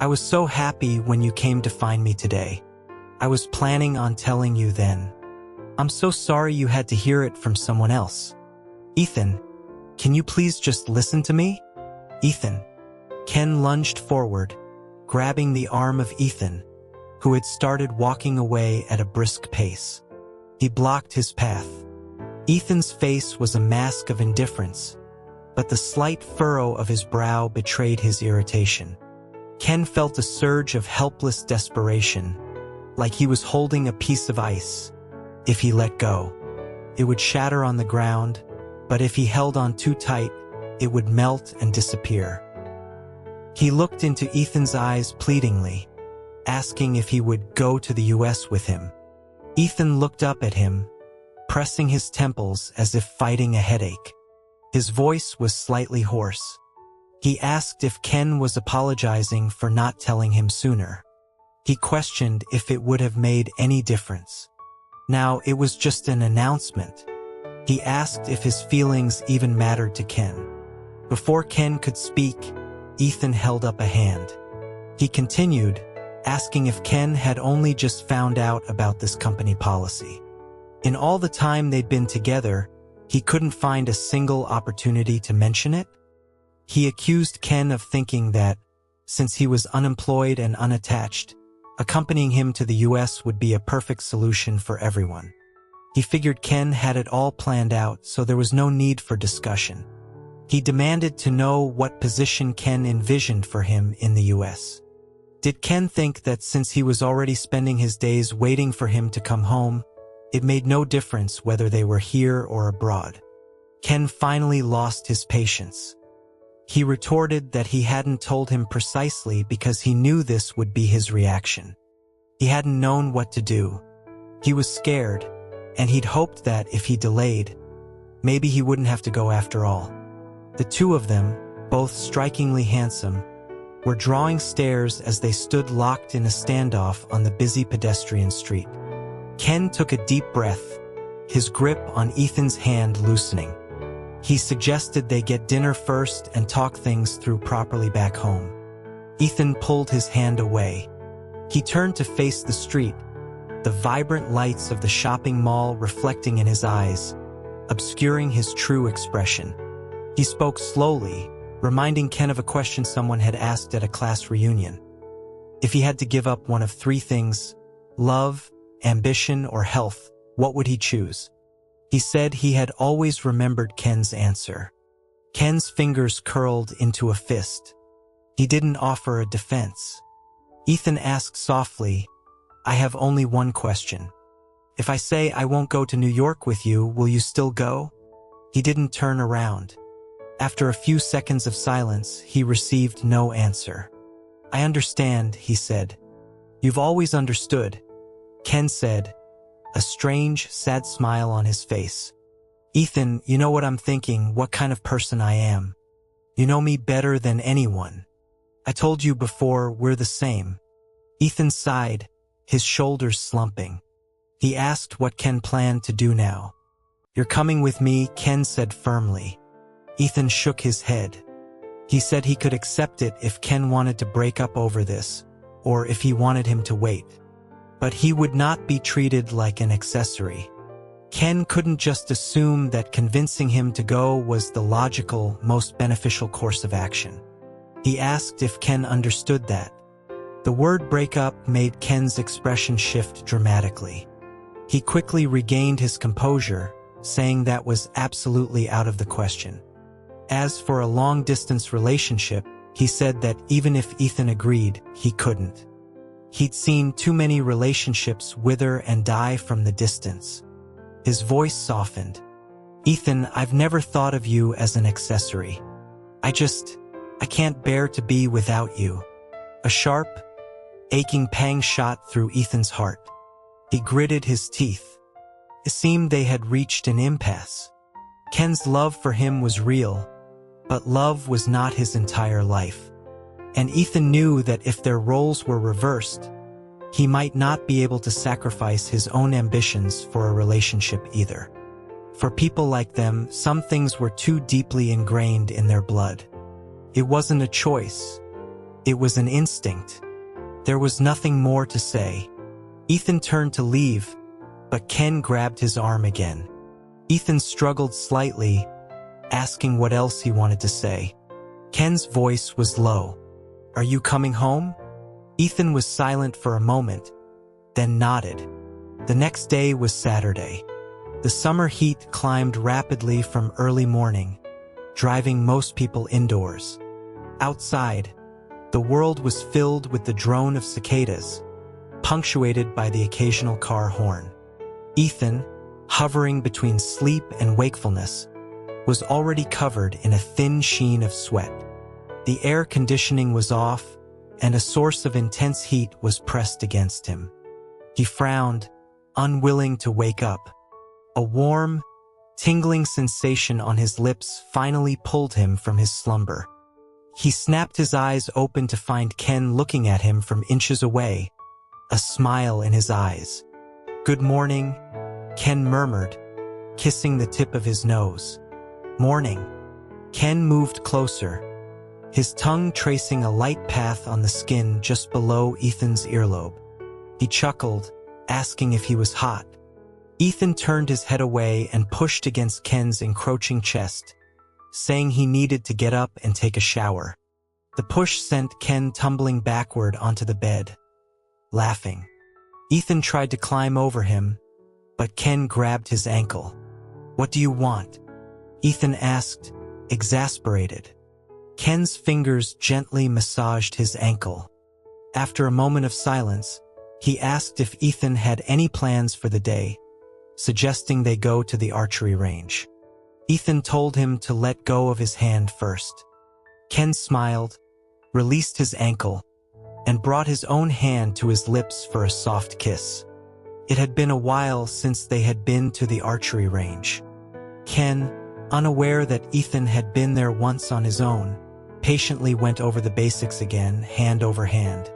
I was so happy when you came to find me today. I was planning on telling you then. I'm so sorry you had to hear it from someone else. Ethan, can you please just listen to me?" "Ethan." Ken lunged forward, grabbing the arm of Ethan, who had started walking away at a brisk pace. He blocked his path. Ethan's face was a mask of indifference, but the slight furrow of his brow betrayed his irritation. Ken felt a surge of helpless desperation, like he was holding a piece of ice. If he let go, it would shatter on the ground, but if he held on too tight, it would melt and disappear. He looked into Ethan's eyes pleadingly, asking if he would go to the US with him. Ethan looked up at him, pressing his temples as if fighting a headache. His voice was slightly hoarse. He asked if Ken was apologizing for not telling him sooner. He questioned if it would have made any difference. Now it was just an announcement. He asked if his feelings even mattered to Ken. Before Ken could speak, Ethan held up a hand. He continued, asking if Ken had only just found out about this company policy. In all the time they'd been together, he couldn't find a single opportunity to mention it. He accused Ken of thinking that, since he was unemployed and unattached, accompanying him to the US would be a perfect solution for everyone. He figured Ken had it all planned out, so there was no need for discussion. He demanded to know what position Ken envisioned for him in the US. Did Ken think that since he was already spending his days waiting for him to come home, it made no difference whether they were here or abroad? Ken finally lost his patience. He retorted that he hadn't told him precisely because he knew this would be his reaction. He hadn't known what to do. He was scared, and he'd hoped that if he delayed, maybe he wouldn't have to go after all. The two of them, both strikingly handsome, were drawing stares as they stood locked in a standoff on the busy pedestrian street. Ken took a deep breath, his grip on Ethan's hand loosening. He suggested they get dinner first and talk things through properly back home. Ethan pulled his hand away. He turned to face the street, the vibrant lights of the shopping mall reflecting in his eyes, obscuring his true expression. He spoke slowly, reminding Ken of a question someone had asked at a class reunion. If he had to give up one of three things, love, ambition, or health, what would he choose? He said he had always remembered Ken's answer. Ken's fingers curled into a fist. He didn't offer a defense. Ethan asked softly, "I have only one question. If I say I won't go to New York with you, will you still go?" He didn't turn around. After a few seconds of silence, he received no answer. "I understand," he said. "You've always understood," Ken said, a strange, sad smile on his face. "Ethan, you know what I'm thinking, what kind of person I am. You know me better than anyone. I told you before, we're the same." Ethan sighed, his shoulders slumping. He asked what Ken planned to do now. "You're coming with me," Ken said firmly. Ethan shook his head. He said he could accept it if Ken wanted to break up over this, or if he wanted him to wait. But he would not be treated like an accessory. Ken couldn't just assume that convincing him to go was the logical, most beneficial course of action. He asked if Ken understood that. The word breakup made Ken's expression shift dramatically. He quickly regained his composure, saying that was absolutely out of the question. As for a long-distance relationship, he said that even if Ethan agreed, he couldn't. He'd seen too many relationships wither and die from the distance. His voice softened. "Ethan, I've never thought of you as an accessory. I can't bear to be without you." A sharp, aching pang shot through Ethan's heart. He gritted his teeth. It seemed they had reached an impasse. Ken's love for him was real, but love was not his entire life. And Ethan knew that if their roles were reversed, he might not be able to sacrifice his own ambitions for a relationship either. For people like them, some things were too deeply ingrained in their blood. It wasn't a choice. It was an instinct. There was nothing more to say. Ethan turned to leave, but Ken grabbed his arm again. Ethan struggled slightly, asking what else he wanted to say. Ken's voice was low. "Are you coming home?" Ethan was silent for a moment, then nodded. The next day was Saturday. The summer heat climbed rapidly from early morning, driving most people indoors. Outside, the world was filled with the drone of cicadas, punctuated by the occasional car horn. Ethan, hovering between sleep and wakefulness, was already covered in a thin sheen of sweat. The air conditioning was off, and a source of intense heat was pressed against him. He frowned, unwilling to wake up. A warm, tingling sensation on his lips finally pulled him from his slumber. He snapped his eyes open to find Ken looking at him from inches away, a smile in his eyes. "Good morning," Ken murmured, kissing the tip of his nose. "Morning." Ken moved closer, his tongue tracing a light path on the skin just below Ethan's earlobe. He chuckled, asking if he was hot. Ethan turned his head away and pushed against Ken's encroaching chest, saying he needed to get up and take a shower. The push sent Ken tumbling backward onto the bed, laughing. Ethan tried to climb over him, but Ken grabbed his ankle. "What do you want?" Ethan asked, exasperated. Ken's fingers gently massaged his ankle. After a moment of silence, he asked if Ethan had any plans for the day, suggesting they go to the archery range. Ethan told him to let go of his hand first. Ken smiled, released his ankle, and brought his own hand to his lips for a soft kiss. It had been a while since they had been to the archery range. Ken, unaware that Ethan had been there once on his own, patiently went over the basics again, hand over hand.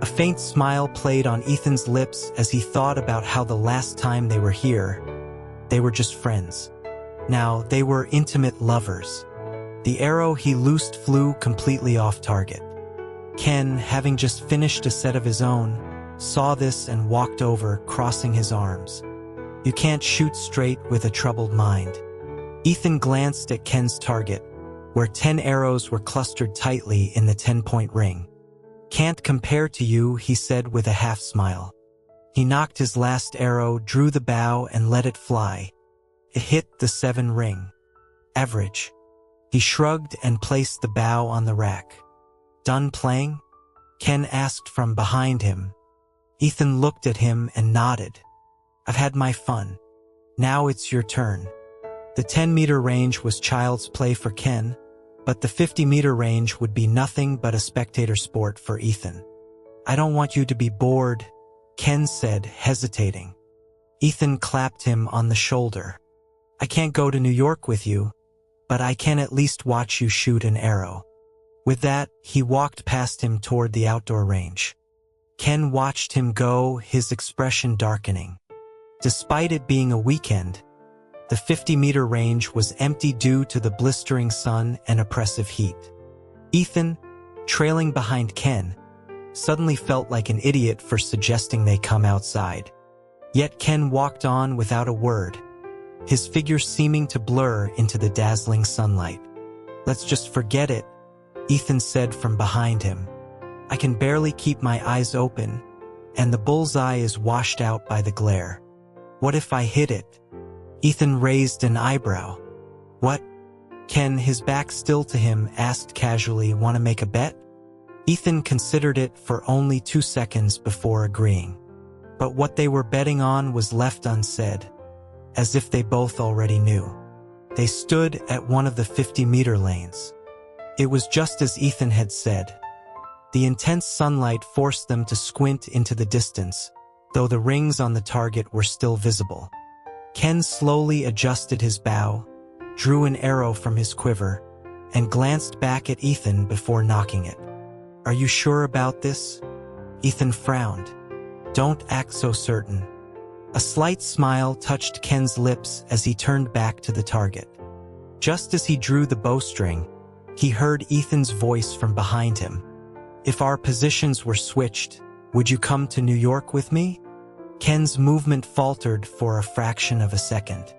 A faint smile played on Ethan's lips as he thought about how the last time they were here, they were just friends. Now they were intimate lovers. The arrow he loosed flew completely off target. Ken, having just finished a set of his own, saw this and walked over, crossing his arms. "You can't shoot straight with a troubled mind." Ethan glanced at Ken's target, where 10 arrows were clustered tightly in the 10-point ring. "Can't compare to you," he said with a half-smile. He knocked his last arrow, drew the bow, and let it fly. It hit the 7 ring. "Average." He shrugged and placed the bow on the rack. "Done playing?" Ken asked from behind him. Ethan looked at him and nodded. "I've had my fun. Now it's your turn." The 10-meter range was child's play for Ken, but the 50-meter range would be nothing but a spectator sport for Ethan. "I don't want you to be bored," Ken said, hesitating. Ethan clapped him on the shoulder. "I can't go to New York with you, but I can at least watch you shoot an arrow." With that, he walked past him toward the outdoor range. Ken watched him go, his expression darkening. Despite it being a weekend, the 50-meter range was empty due to the blistering sun and oppressive heat. Ethan, trailing behind Ken, suddenly felt like an idiot for suggesting they come outside. Yet Ken walked on without a word, his figure seeming to blur into the dazzling sunlight. "Let's just forget it," Ethan said from behind him. I can barely keep my eyes open, and the bullseye is washed out by the glare. What if I hit it? Ethan raised an eyebrow. What? Ken, his back still to him, asked casually, "Want to make a bet?" Ethan considered it for only 2 seconds before agreeing. But what they were betting on was left unsaid, as if they both already knew. They stood at one of the 50-meter lanes. It was just as Ethan had said. The intense sunlight forced them to squint into the distance, though the rings on the target were still visible. Ken slowly adjusted his bow, drew an arrow from his quiver, and glanced back at Ethan before nocking it. "Are you sure about this?" Ethan frowned. "Don't act so certain." A slight smile touched Ken's lips as he turned back to the target. Just as he drew the bowstring, he heard Ethan's voice from behind him. "If our positions were switched, would you come to New York with me?" Ken's movement faltered for a fraction of a second.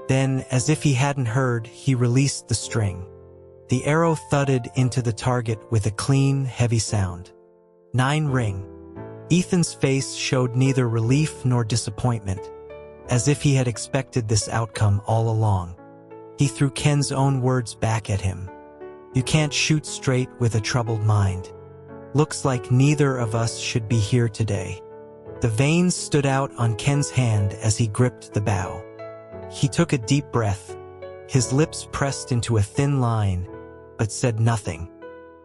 Then, as if he hadn't heard, he released the string. The arrow thudded into the target with a clean, heavy sound. 9 ring. Ethan's face showed neither relief nor disappointment, as if he had expected this outcome all along. He threw Ken's own words back at him. "You can't shoot straight with a troubled mind. Looks like neither of us should be here today." The veins stood out on Ken's hand as he gripped the bow. He took a deep breath, his lips pressed into a thin line, but said nothing.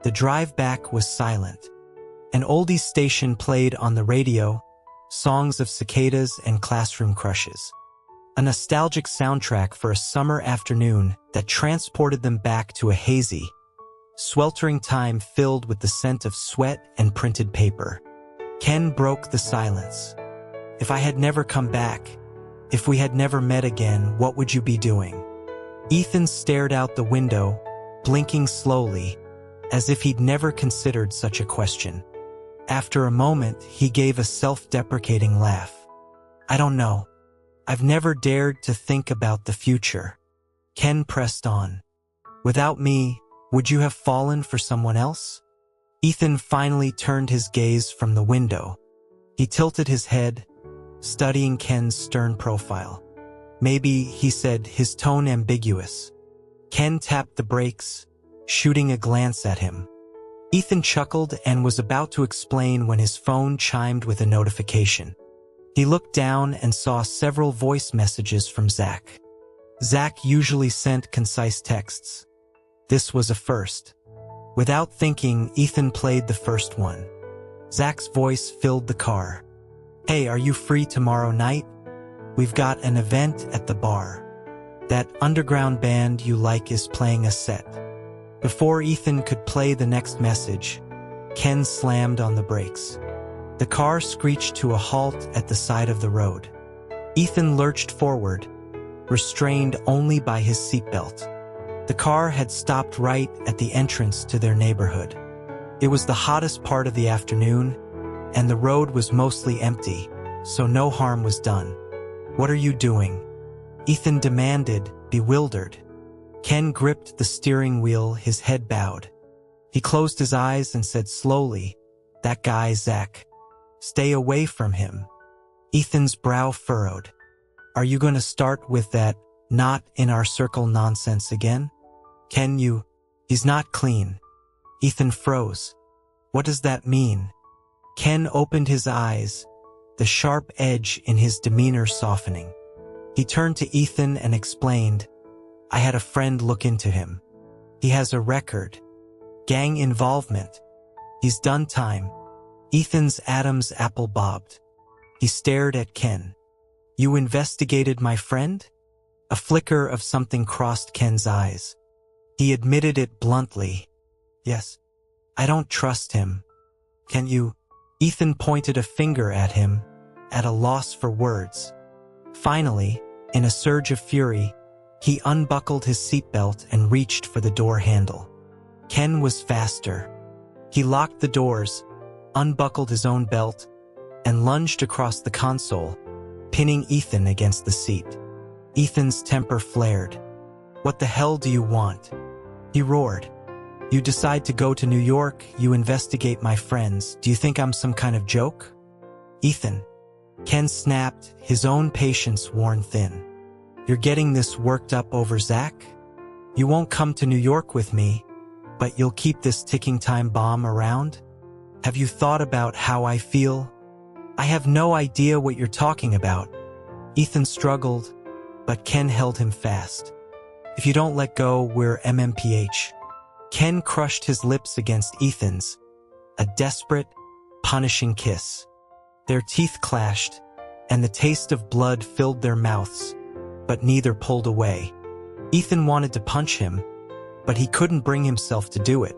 The drive back was silent. An oldies station played on the radio, songs of cicadas and classroom crushes. A nostalgic soundtrack for a summer afternoon that transported them back to a hazy, sweltering time filled with the scent of sweat and printed paper. Ken broke the silence. "If I had never come back, if we had never met again, what would you be doing?" Ethan stared out the window, blinking slowly, as if he'd never considered such a question. After a moment, he gave a self-deprecating laugh. "I don't know. I've never dared to think about the future." Ken pressed on. "Without me, would you have fallen for someone else?" Ethan finally turned his gaze from the window. He tilted his head, studying Ken's stern profile. "Maybe," he said, his tone ambiguous. Ken tapped the brakes, shooting a glance at him. Ethan chuckled and was about to explain when his phone chimed with a notification. He looked down and saw several voice messages from Zach. Zach usually sent concise texts. This was a first. Without thinking, Ethan played the first one. Zach's voice filled the car. "Hey, are you free tomorrow night? We've got an event at the bar. That underground band you like is playing a set." Before Ethan could play the next message, Ken slammed on the brakes. The car screeched to a halt at the side of the road. Ethan lurched forward, restrained only by his seatbelt. The car had stopped right at the entrance to their neighborhood. It was the hottest part of the afternoon, and the road was mostly empty, so no harm was done. "What are you doing?" Ethan demanded, bewildered. Ken gripped the steering wheel, his head bowed. He closed his eyes and said slowly, "That guy, Zach. Stay away from him." Ethan's brow furrowed. "Are you going to start with that not in our circle nonsense again?" "Ken, he's not clean." Ethan froze. "What does that mean?" Ken opened his eyes, the sharp edge in his demeanor softening. He turned to Ethan and explained, "I had a friend look into him. He has a record. Gang involvement. He's done time." Ethan's Adam's apple bobbed. He stared at Ken. "You investigated my friend?" A flicker of something crossed Ken's eyes. He admitted it bluntly. "Yes. I don't trust him." "Can you?" Ethan pointed a finger at him, at a loss for words. Finally, in a surge of fury, he unbuckled his seatbelt and reached for the door handle. Ken was faster. He locked the doors, unbuckled his own belt, and lunged across the console, pinning Ethan against the seat. Ethan's temper flared. "What the hell do you want?" he roared. You decide to go to New York, you investigate my friends. Do you think I'm some kind of joke? Ethan. Ken snapped, his own patience worn thin. You're getting this worked up over Zach? You won't come to New York with me, but you'll keep this ticking time bomb around? Have you thought about how I feel? I have no idea what you're talking about. Ethan struggled, but Ken held him fast. If you don't let go, we're MMPH. Ken crushed his lips against Ethan's, a desperate, punishing kiss. Their teeth clashed, and the taste of blood filled their mouths, but neither pulled away. Ethan wanted to punch him, but he couldn't bring himself to do it.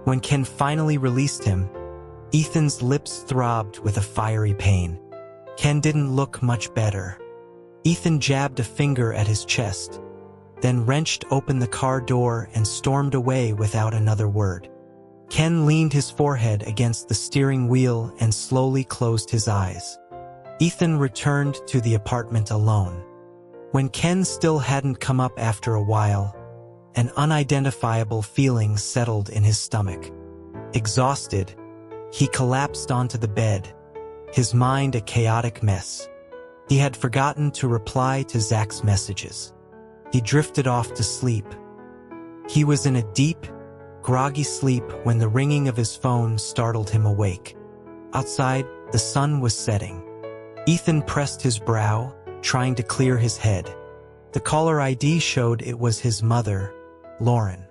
When Ken finally released him, Ethan's lips throbbed with a fiery pain. Ken didn't look much better. Ethan jabbed a finger at his chest, then wrenched open the car door and stormed away without another word. Ken leaned his forehead against the steering wheel and slowly closed his eyes. Ethan returned to the apartment alone. When Ken still hadn't come up after a while, an unidentifiable feeling settled in his stomach. Exhausted, he collapsed onto the bed, his mind a chaotic mess. He had forgotten to reply to Zach's messages. He drifted off to sleep. He was in a deep, groggy sleep when the ringing of his phone startled him awake. Outside, the sun was setting. Ethan pressed his brow, trying to clear his head. The caller ID showed it was his mother, Lauren.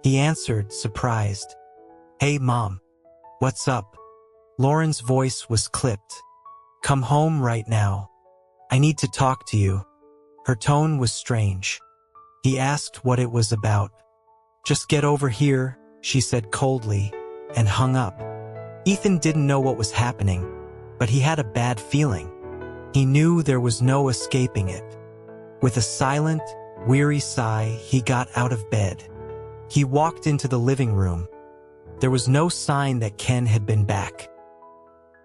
He answered, surprised. Hey, Mom. What's up? Lauren's voice was clipped. Come home right now. I need to talk to you. Her tone was strange. He asked what it was about. Just get over here, she said coldly, and hung up. Ethan didn't know what was happening, but he had a bad feeling. He knew there was no escaping it. With a silent, weary sigh, he got out of bed. He walked into the living room. There was no sign that Ken had been back.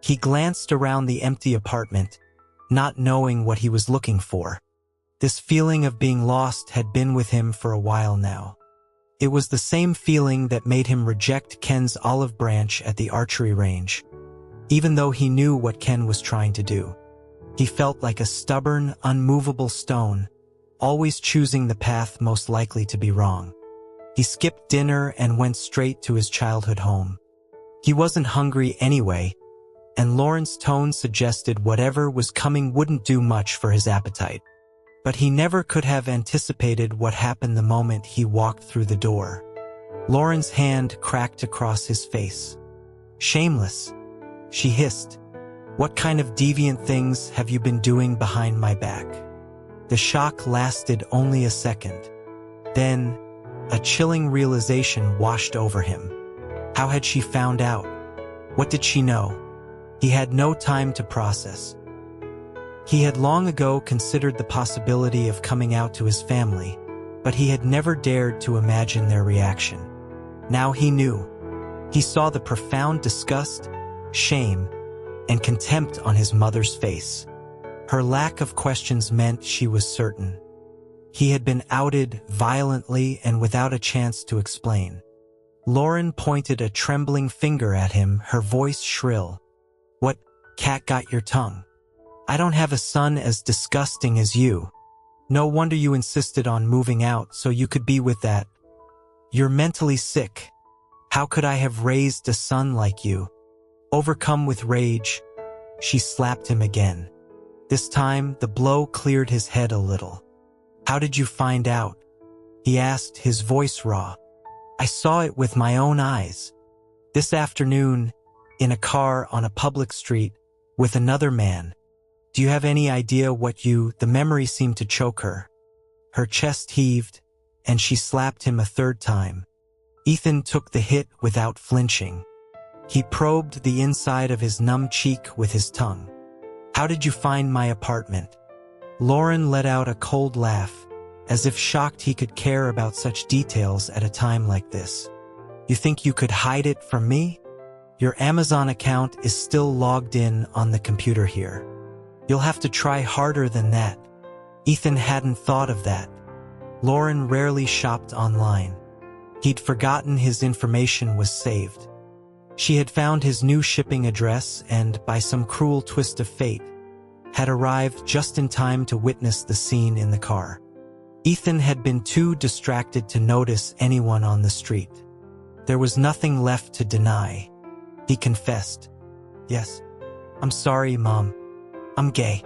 He glanced around the empty apartment, not knowing what he was looking for. This feeling of being lost had been with him for a while now. It was the same feeling that made him reject Ken's olive branch at the archery range, even though he knew what Ken was trying to do. He felt like a stubborn, unmovable stone, always choosing the path most likely to be wrong. He skipped dinner and went straight to his childhood home. He wasn't hungry anyway, and Lauren's tone suggested whatever was coming wouldn't do much for his appetite. But he never could have anticipated what happened the moment he walked through the door. Lauren's hand cracked across his face. Shameless, she hissed. What kind of deviant things have you been doing behind my back? The shock lasted only a second. Then, a chilling realization washed over him. How had she found out? What did she know? He had no time to process. He had long ago considered the possibility of coming out to his family, but he had never dared to imagine their reaction. Now he knew. He saw the profound disgust, shame, and contempt on his mother's face. Her lack of questions meant she was certain. He had been outed violently and without a chance to explain. Lauren pointed a trembling finger at him, her voice shrill. What cat got your tongue? I don't have a son as disgusting as you. No wonder you insisted on moving out so you could be with that. You're mentally sick. How could I have raised a son like you? Overcome with rage, she slapped him again. This time, the blow cleared his head a little. How did you find out? He asked, his voice raw. I saw it with my own eyes. This afternoon, in a car on a public street, with another man. Do you have any idea what the memory seemed to choke her. Her chest heaved, and she slapped him a third time. Ethan took the hit without flinching. He probed the inside of his numb cheek with his tongue. How did you find my apartment? Lauren let out a cold laugh, as if shocked he could care about such details at a time like this. You think you could hide it from me? Your Amazon account is still logged in on the computer here. You'll have to try harder than that. Ethan hadn't thought of that. Lauren rarely shopped online. He'd forgotten his information was saved. She had found his new shipping address and, by some cruel twist of fate, had arrived just in time to witness the scene in the car. Ethan had been too distracted to notice anyone on the street. There was nothing left to deny. He confessed, "Yes, I'm sorry, Mom. I'm gay."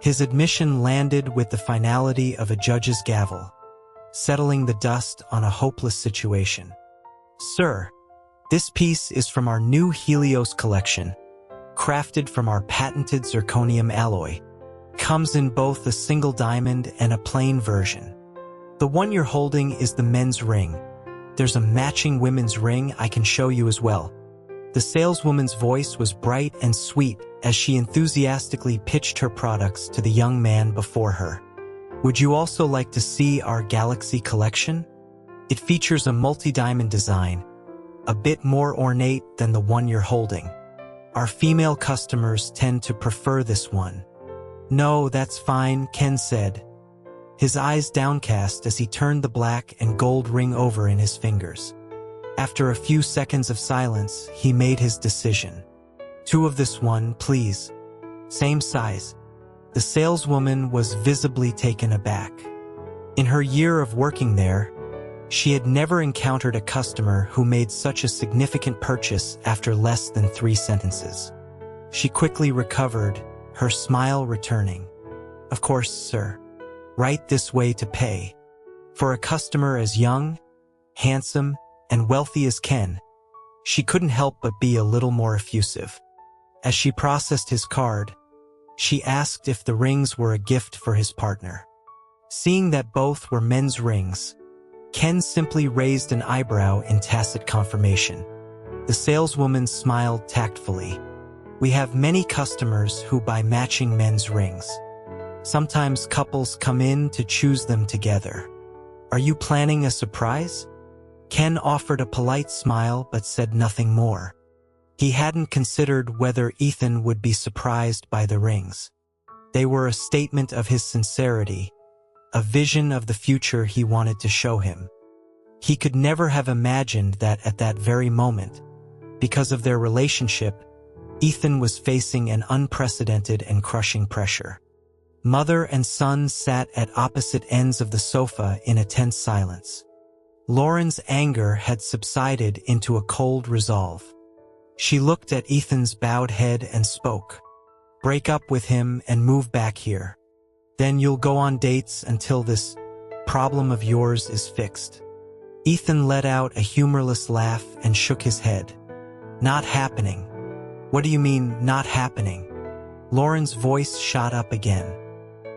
His admission landed with the finality of a judge's gavel, settling the dust on a hopeless situation. "Sir, this piece is from our new Helios collection, crafted from our patented zirconium alloy. Comes in both a single diamond and a plain version. The one you're holding is the men's ring. There's a matching women's ring I can show you as well." The saleswoman's voice was bright and sweet as she enthusiastically pitched her products to the young man before her. "Would you also like to see our Galaxy collection? It features a multi-diamond design, a bit more ornate than the one you're holding. Our female customers tend to prefer this one." "No, that's fine," Ken said, his eyes downcast as he turned the black and gold ring over in his fingers. After a few seconds of silence, he made his decision. "Two of this one, please. Same size." The saleswoman was visibly taken aback. In her year of working there, she had never encountered a customer who made such a significant purchase after less than 3 sentences. She quickly recovered, her smile returning. "Of course, sir. Right this way to pay." For a customer as young, handsome, and wealthy as Ken, she couldn't help but be a little more effusive. As she processed his card, she asked if the rings were a gift for his partner. Seeing that both were men's rings, Ken simply raised an eyebrow in tacit confirmation. The saleswoman smiled tactfully. "We have many customers who buy matching men's rings. Sometimes couples come in to choose them together. Are you planning a surprise?" Ken offered a polite smile but said nothing more. He hadn't considered whether Ethan would be surprised by the rings. They were a statement of his sincerity, a vision of the future he wanted to show him. He could never have imagined that at that very moment, because of their relationship, Ethan was facing an unprecedented and crushing pressure. Mother and son sat at opposite ends of the sofa in a tense silence. Lauren's anger had subsided into a cold resolve. She looked at Ethan's bowed head and spoke. "Break up with him and move back here. Then you'll go on dates until this problem of yours is fixed." Ethan let out a humorless laugh and shook his head. "Not happening." "What do you mean, not happening?" Lauren's voice shot up again.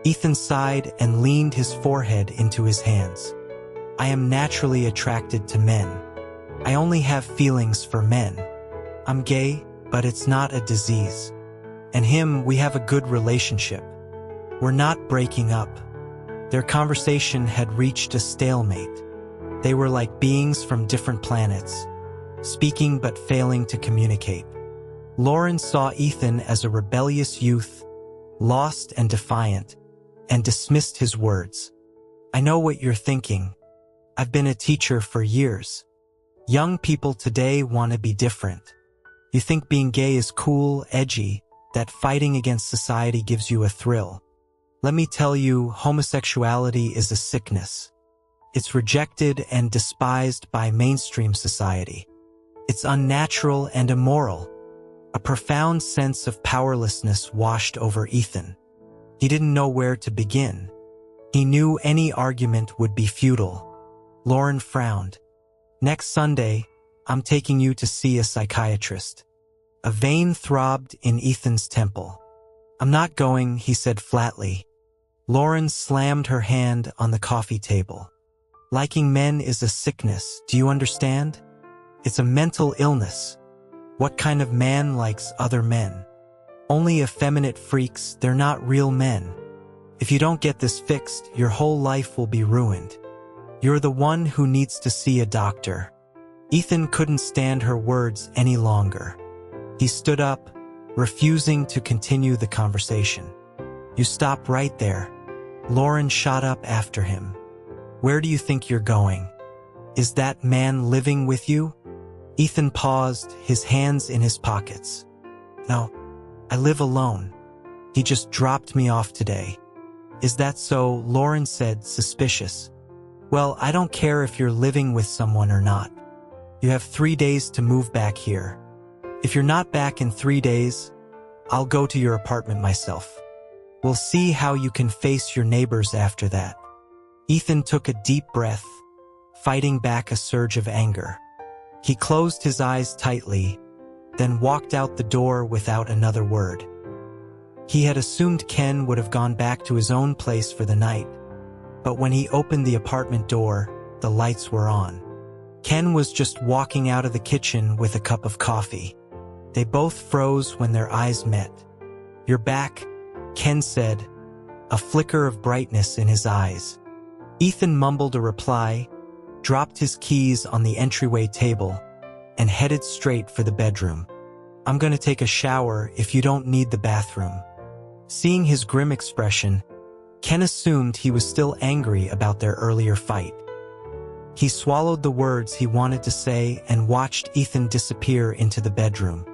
Ethan sighed and leaned his forehead into his hands. "I am naturally attracted to men. I only have feelings for men. I'm gay, but it's not a disease. And him, we have a good relationship. We're not breaking up." Their conversation had reached a stalemate. They were like beings from different planets, speaking but failing to communicate. Lauren saw Ethan as a rebellious youth, lost and defiant, and dismissed his words. "I know what you're thinking. I've been a teacher for years. Young people today want to be different. You think being gay is cool, edgy, that fighting against society gives you a thrill. Let me tell you, homosexuality is a sickness. It's rejected and despised by mainstream society. It's unnatural and immoral." A profound sense of powerlessness washed over Ethan. He didn't know where to begin. He knew any argument would be futile. Lauren frowned. "Next Sunday, I'm taking you to see a psychiatrist." A vein throbbed in Ethan's temple. "I'm not going," he said flatly. Lauren slammed her hand on the coffee table. "Liking men is a sickness, do you understand? It's a mental illness. What kind of man likes other men? Only effeminate freaks, they're not real men. If you don't get this fixed, your whole life will be ruined. You're the one who needs to see a doctor." Ethan couldn't stand her words any longer. He stood up, refusing to continue the conversation. "You stop right there." Lauren shot up after him. "Where do you think you're going?" Is that man living with you? Ethan paused, his hands in his pockets. No, I live alone. He just dropped me off today. Is that so? Lauren said, suspicious. Well, I don't care if you're living with someone or not. You have 3 days to move back here. If you're not back in 3 days, I'll go to your apartment myself. We'll see how you can face your neighbors after that. Ethan took a deep breath, fighting back a surge of anger. He closed his eyes tightly, then walked out the door without another word. He had assumed Ken would have gone back to his own place for the night, but when he opened the apartment door, the lights were on. Ken was just walking out of the kitchen with a cup of coffee. They both froze when their eyes met. "You're back," Ken said, a flicker of brightness in his eyes. Ethan mumbled a reply, dropped his keys on the entryway table, and headed straight for the bedroom. "I'm gonna take a shower if you don't need the bathroom." Seeing his grim expression, Ken assumed he was still angry about their earlier fight. He swallowed the words he wanted to say and watched Ethan disappear into the bedroom.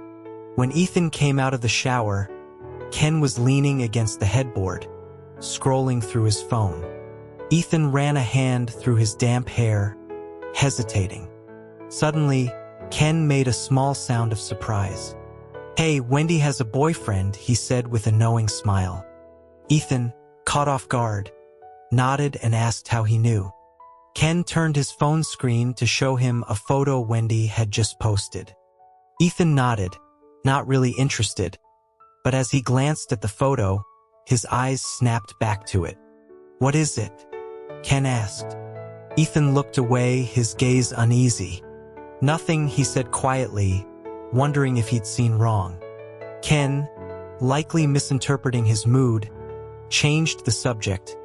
When Ethan came out of the shower, Ken was leaning against the headboard, scrolling through his phone. Ethan ran a hand through his damp hair, hesitating. Suddenly, Ken made a small sound of surprise. "Hey, Wendy has a boyfriend," he said with a knowing smile. Ethan, caught off guard, nodded and asked how he knew. Ken turned his phone screen to show him a photo Wendy had just posted. Ethan nodded, not really interested, but as he glanced at the photo, his eyes snapped back to it. "What is it?" Ken asked. Ethan looked away, his gaze uneasy. "Nothing," he said quietly, wondering if he'd seen wrong. Ken, likely misinterpreting his mood, changed the subject,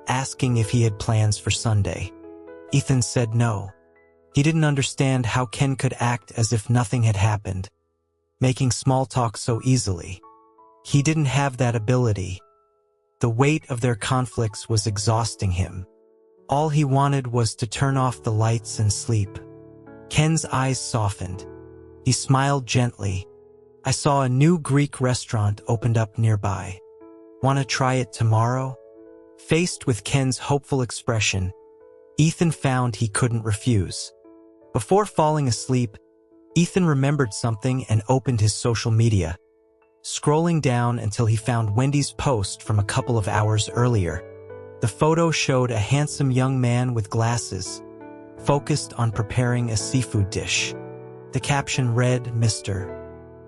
asking if he had plans for Sunday. Ethan said no. He didn't understand how Ken could act as if nothing had happened, making small talk so easily. He didn't have that ability. The weight of their conflicts was exhausting him. All he wanted was to turn off the lights and sleep. Ken's eyes softened. He smiled gently. "I saw a new Greek restaurant opened up nearby. Want to try it tomorrow?" Faced with Ken's hopeful expression, Ethan found he couldn't refuse. Before falling asleep, Ethan remembered something and opened his social media, scrolling down until he found Wendy's post from a couple of hours earlier. The photo showed a handsome young man with glasses, focused on preparing a seafood dish. The caption read, "Mr.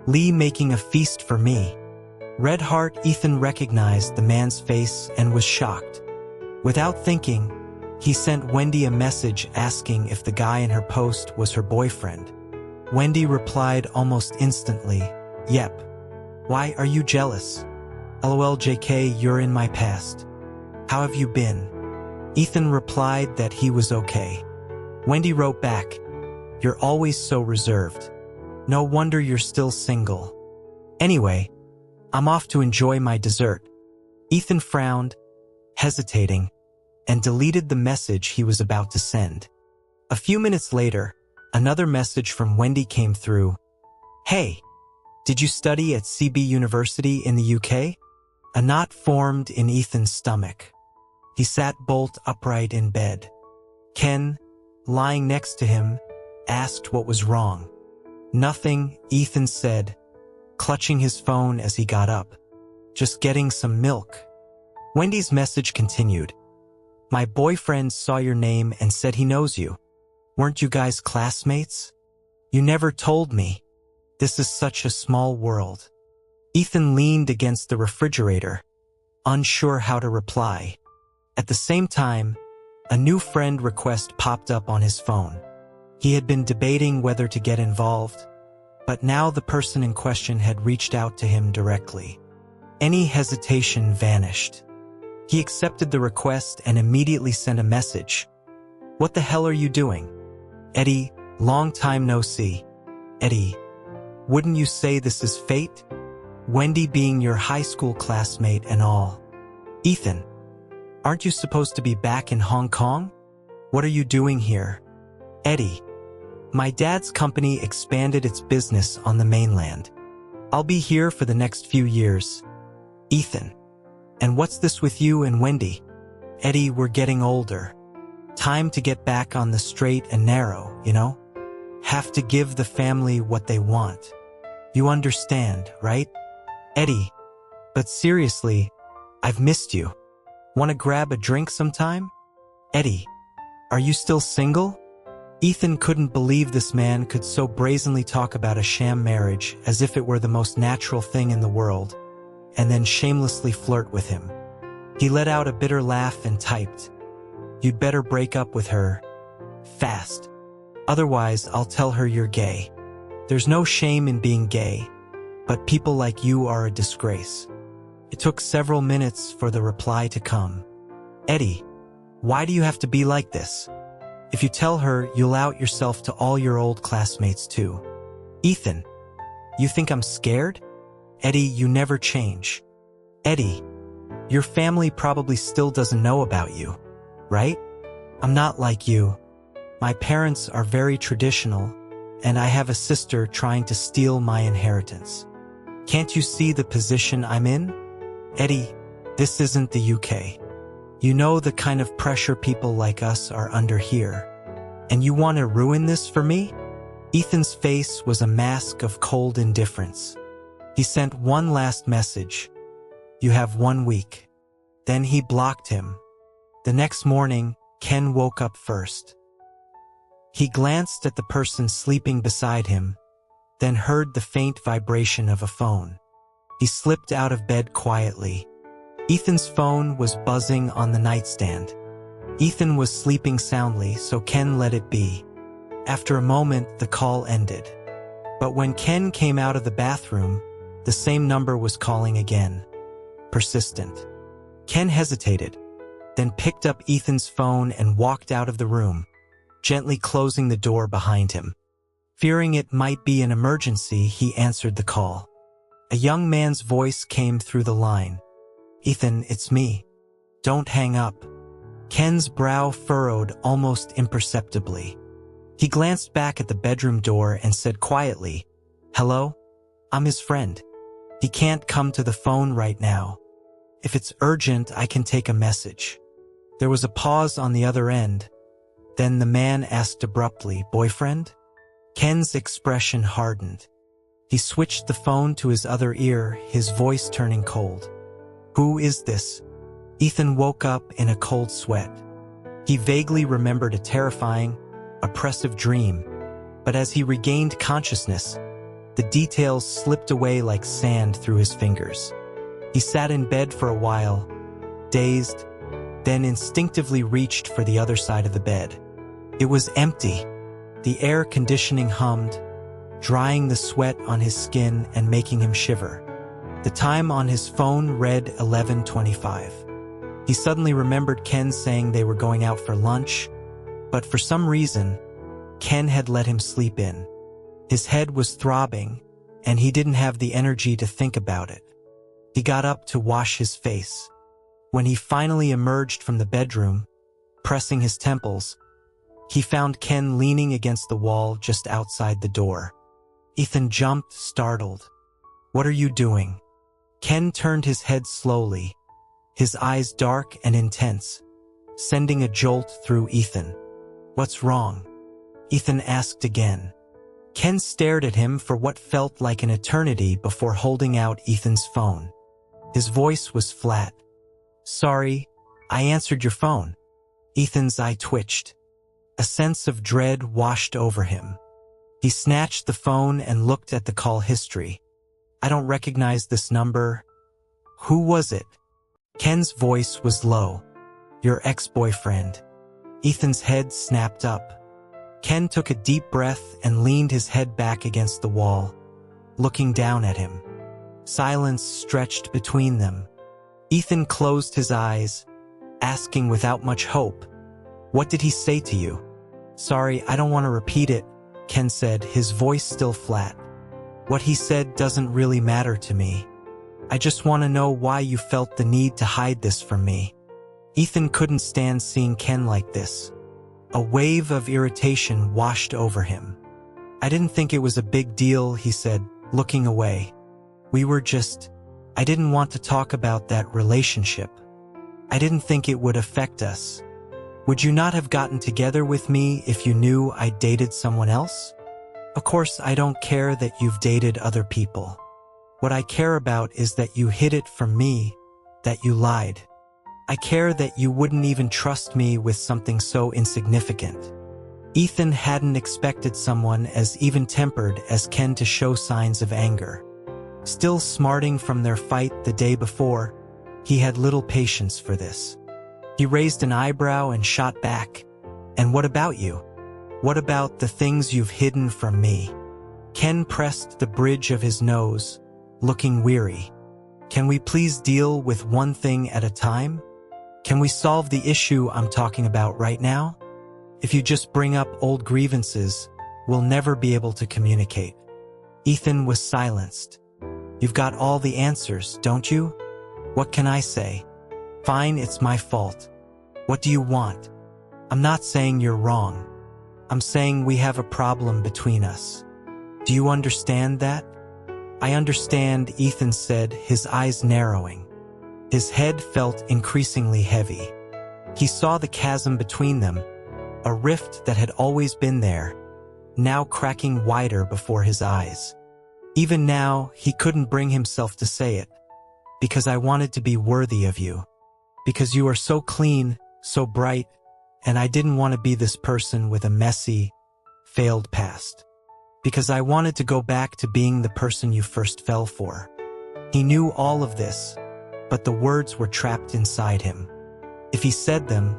Lee making a feast for me." Red heart. Ethan recognized the man's face and was shocked. Without thinking, he sent Wendy a message asking if the guy in her post was her boyfriend. Wendy replied almost instantly, "Yep. Why are you jealous? LOL JK, you're in my past. How have you been?" Ethan replied that he was okay. Wendy wrote back, "You're always so reserved. No wonder you're still single. Anyway, I'm off to enjoy my dessert." Ethan frowned, hesitating, and deleted the message he was about to send. A few minutes later, another message from Wendy came through. "Hey, did you study at CB University in the UK?" A knot formed in Ethan's stomach. He sat bolt upright in bed. Ken, lying next to him, asked what was wrong. "Nothing," Ethan said, clutching his phone as he got up. "Just getting some milk." Wendy's message continued. "My boyfriend saw your name and said he knows you. Weren't you guys classmates? You never told me. This is such a small world." Ethan leaned against the refrigerator, unsure how to reply. At the same time, a new friend request popped up on his phone. He had been debating whether to get involved, but now the person in question had reached out to him directly. Any hesitation vanished. He accepted the request and immediately sent a message. "What the hell are you doing? Eddie, long time no see. Eddie, wouldn't you say this is fate? Wendy being your high school classmate and all. Ethan, aren't you supposed to be back in Hong Kong? What are you doing here? Eddie, my dad's company expanded its business on the mainland. I'll be here for the next few years. Ethan, and what's this with you and Wendy? Eddie, we're getting older. Time to get back on the straight and narrow, you know? Have to give the family what they want. You understand, right? Eddie, but seriously, I've missed you. Want to grab a drink sometime? Eddie, are you still single? Ethan couldn't believe this man could so brazenly talk about a sham marriage as if it were the most natural thing in the world, and then shamelessly flirt with him. He let out a bitter laugh and typed, "You'd better break up with her. Fast. Otherwise, I'll tell her you're gay. There's no shame in being gay, but people like you are a disgrace." It took several minutes for the reply to come. Eddie, why do you have to be like this? If you tell her, you'll out yourself to all your old classmates too. Ethan, you think I'm scared? Eddie, you never change. Eddie, your family probably still doesn't know about you, right? I'm not like you. My parents are very traditional, and I have a sister trying to steal my inheritance. Can't you see the position I'm in? Eddie, this isn't the UK. You know the kind of pressure people like us are under here. And you want to ruin this for me? Ethan's face was a mask of cold indifference. He sent one last message. You have 1 week. Then he blocked him. The next morning, Ken woke up first. He glanced at the person sleeping beside him, then heard the faint vibration of a phone. He slipped out of bed quietly. Ethan's phone was buzzing on the nightstand. Ethan was sleeping soundly, so Ken let it be. After a moment, the call ended. But when Ken came out of the bathroom, the same number was calling again. Persistent. Ken hesitated, then picked up Ethan's phone and walked out of the room, gently closing the door behind him. Fearing it might be an emergency, he answered the call. A young man's voice came through the line. Ethan, it's me. Don't hang up. Ken's brow furrowed almost imperceptibly. He glanced back at the bedroom door and said quietly, "Hello? I'm his friend. He can't come to the phone right now. If it's urgent, I can take a message." There was a pause on the other end. Then the man asked abruptly, "Boyfriend?" Ken's expression hardened. He switched the phone to his other ear, his voice turning cold. "Who is this?" Ethan woke up in a cold sweat. He vaguely remembered a terrifying, oppressive dream, but as he regained consciousness, the details slipped away like sand through his fingers. He sat in bed for a while, dazed, then instinctively reached for the other side of the bed. It was empty. The air conditioning hummed, drying the sweat on his skin and making him shiver. The time on his phone read 11:25. He suddenly remembered Ken saying they were going out for lunch, but for some reason, Ken had let him sleep in. His head was throbbing, and he didn't have the energy to think about it. He got up to wash his face. When he finally emerged from the bedroom, pressing his temples, he found Ken leaning against the wall just outside the door. Ethan jumped, startled. "What are you doing?" Ken turned his head slowly, his eyes dark and intense, sending a jolt through Ethan. "What's wrong?" Ethan asked again. Ken stared at him for what felt like an eternity before holding out Ethan's phone. His voice was flat. "Sorry, I answered your phone." Ethan's eye twitched. A sense of dread washed over him. He snatched the phone and looked at the call history. "I don't recognize this number. Who was it?" Ken's voice was low. "Your ex-boyfriend." Ethan's head snapped up. Ken took a deep breath and leaned his head back against the wall, looking down at him. Silence stretched between them. Ethan closed his eyes, asking without much hope, "What did he say to you?" "Sorry, I don't want to repeat it," Ken said, his voice still flat. "What he said doesn't really matter to me. I just want to know why you felt the need to hide this from me." Ethan couldn't stand seeing Ken like this. A wave of irritation washed over him. "I didn't think it was a big deal," he said, looking away. I didn't want to talk about that relationship. I didn't think it would affect us. Would you not have gotten together with me if you knew I dated someone else? Of course, I don't care that you've dated other people. What I care about is that you hid it from me, that you lied. I care that you wouldn't even trust me with something so insignificant." Ethan hadn't expected someone as even-tempered as Ken to show signs of anger. Still smarting from their fight the day before, he had little patience for this. He raised an eyebrow and shot back. "And what about you? What about the things you've hidden from me?" Ken pressed the bridge of his nose, looking weary. "Can we please deal with one thing at a time? Can we solve the issue I'm talking about right now? If you just bring up old grievances, we'll never be able to communicate." Ethan was silenced. "You've got all the answers, don't you? What can I say? Fine, it's my fault. What do you want? I'm not saying you're wrong. I'm saying we have a problem between us. Do you understand that?" "I understand," Ethan said, his eyes narrowing. His head felt increasingly heavy. He saw the chasm between them, a rift that had always been there, now cracking wider before his eyes. Even now, he couldn't bring himself to say it. "Because I wanted to be worthy of you. Because you are so clean, so bright, and I didn't want to be this person with a messy, failed past. Because I wanted to go back to being the person you first fell for." He knew all of this, but the words were trapped inside him. If he said them,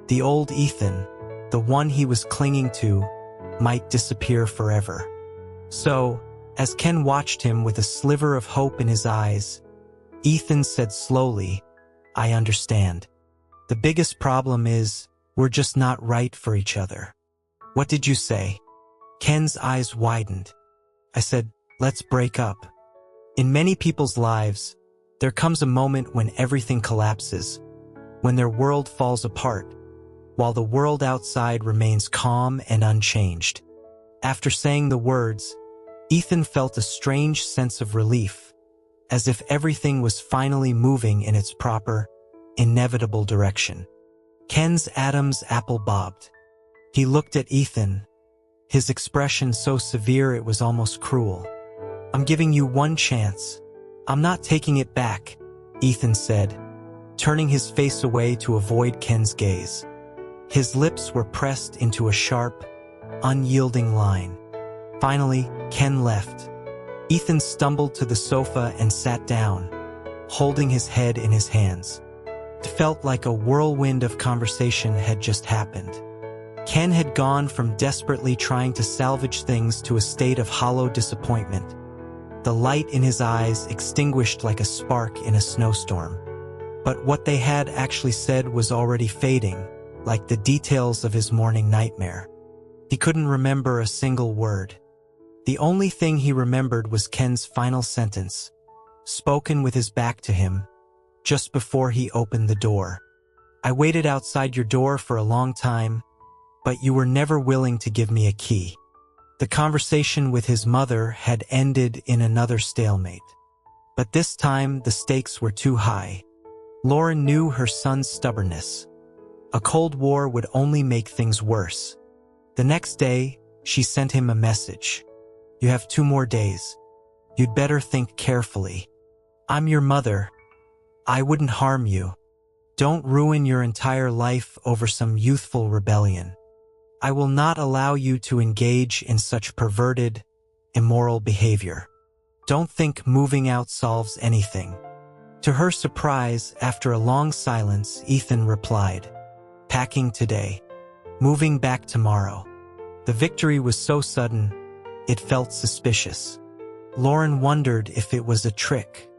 the old Ethan, the one he was clinging to, might disappear forever. So, as Ken watched him with a sliver of hope in his eyes, Ethan said slowly, "I understand. The biggest problem is, we're just not right for each other." "What did you say?" Ken's eyes widened. "I said, let's break up." In many people's lives, there comes a moment when everything collapses, when their world falls apart, while the world outside remains calm and unchanged. After saying the words, Ethan felt a strange sense of relief, as if everything was finally moving in its proper, inevitable direction. Ken's Adam's apple bobbed. He looked at Ethan, his expression so severe it was almost cruel. "I'm giving you one chance. I'm not taking it back," Ethan said, turning his face away to avoid Ken's gaze. His lips were pressed into a sharp, unyielding line. Finally, Ken left. Ethan stumbled to the sofa and sat down, holding his head in his hands. It felt like a whirlwind of conversation had just happened. Ken had gone from desperately trying to salvage things to a state of hollow disappointment, the light in his eyes extinguished like a spark in a snowstorm. But what they had actually said was already fading, like the details of his morning nightmare. He couldn't remember a single word. The only thing he remembered was Ken's final sentence, spoken with his back to him, just before he opened the door. "I waited outside your door for a long time, but you were never willing to give me a key." The conversation with his mother had ended in another stalemate. But this time, the stakes were too high. Lauren knew her son's stubbornness. A Cold War would only make things worse. The next day, she sent him a message. "You have 2 more days. You'd better think carefully. I'm your mother. I wouldn't harm you. Don't ruin your entire life over some youthful rebellion. I will not allow you to engage in such perverted, immoral behavior. Don't think moving out solves anything." To her surprise, after a long silence, Ethan replied, "Packing today. Moving back tomorrow." The victory was so sudden, it felt suspicious. Lauren wondered if it was a trick.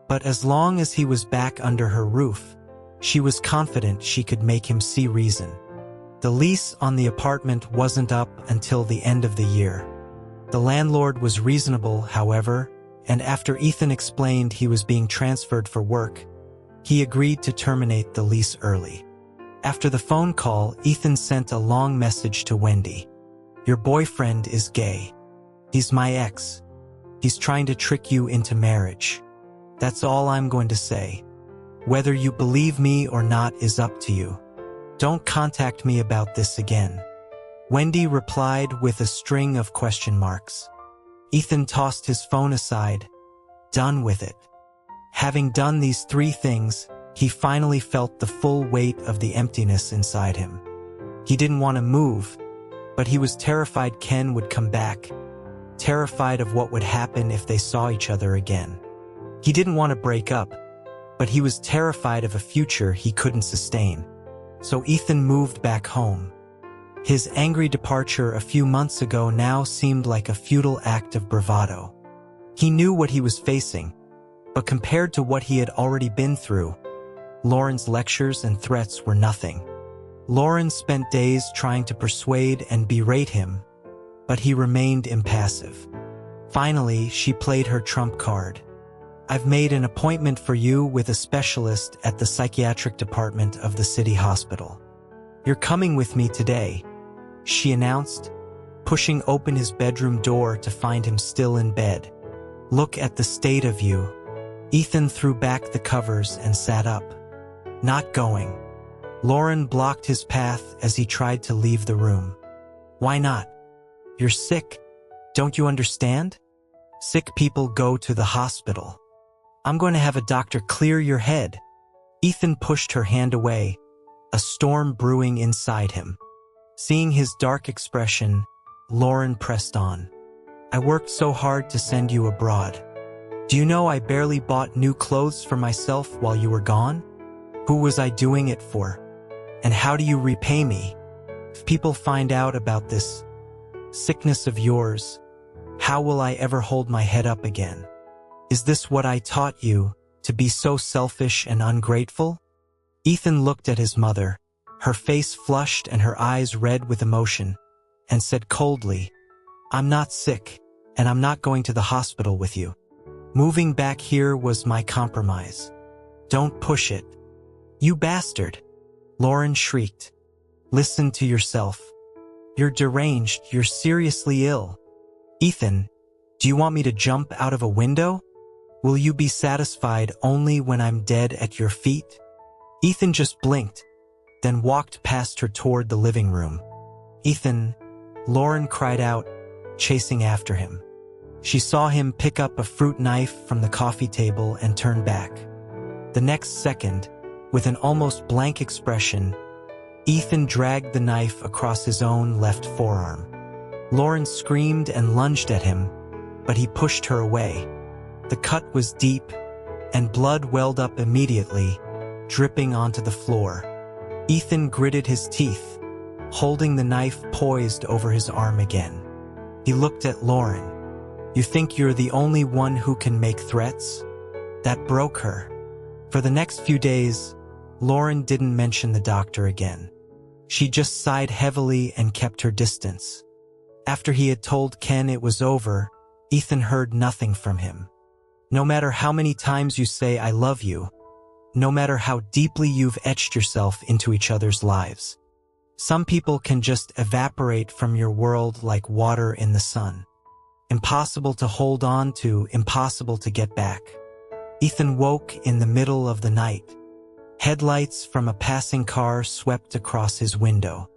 But as long as he was back under her roof, she was confident she could make him see reason. The lease on the apartment wasn't up until the end of the year. The landlord was reasonable, however, and after Ethan explained he was being transferred for work, he agreed to terminate the lease early. After the phone call, Ethan sent a long message to Wendy. "Your boyfriend is gay. He's my ex. He's trying to trick you into marriage. That's all I'm going to say. Whether you believe me or not is up to you. Don't contact me about this again." Wendy replied with a string of question marks. Ethan tossed his phone aside, done with it. Having done these 3 things, he finally felt the full weight of the emptiness inside him. He didn't want to move, but he was terrified Ken would come back, terrified of what would happen if they saw each other again. He didn't want to break up, but he was terrified of a future he couldn't sustain. So Ethan moved back home. His angry departure a few months ago now seemed like a futile act of bravado. He knew what he was facing, but compared to what he had already been through, Lauren's lectures and threats were nothing. Lauren spent days trying to persuade and berate him, but he remained impassive. Finally, she played her trump card. "I've made an appointment for you with a specialist at the psychiatric department of the city hospital. You're coming with me today," she announced, pushing open his bedroom door to find him still in bed. "Look at the state of you." Ethan threw back the covers and sat up. "Not going." Lauren blocked his path as he tried to leave the room. "Why not? You're sick. Don't you understand? Sick people go to the hospital. I'm going to have a doctor clear your head." Ethan pushed her hand away, a storm brewing inside him. Seeing his dark expression, Lauren pressed on. "I worked so hard to send you abroad. Do you know I barely bought new clothes for myself while you were gone? Who was I doing it for? And how do you repay me? If people find out about this sickness of yours, how will I ever hold my head up again? Is this what I taught you, to be so selfish and ungrateful?" Ethan looked at his mother, her face flushed and her eyes red with emotion, and said coldly, "I'm not sick, and I'm not going to the hospital with you. Moving back here was my compromise. Don't push it." "You bastard!" Lauren shrieked. "Listen to yourself. You're deranged, you're seriously ill. Ethan, do you want me to jump out of a window? Will you be satisfied only when I'm dead at your feet?" Ethan just blinked, then walked past her toward the living room. "Ethan," Lauren cried out, chasing after him. She saw him pick up a fruit knife from the coffee table and turn back. The next second, with an almost blank expression, Ethan dragged the knife across his own left forearm. Lauren screamed and lunged at him, but he pushed her away. The cut was deep, and blood welled up immediately, dripping onto the floor. Ethan gritted his teeth, holding the knife poised over his arm again. He looked at Lauren. "You think you're the only one who can make threats?" That broke her. For the next few days, Lauren didn't mention the doctor again. She just sighed heavily and kept her distance. After he had told Ken it was over, Ethan heard nothing from him. No matter how many times you say "I love you," no matter how deeply you've etched yourself into each other's lives, some people can just evaporate from your world like water in the sun. Impossible to hold on to, impossible to get back. Ethan woke in the middle of the night. Headlights from a passing car swept across his window.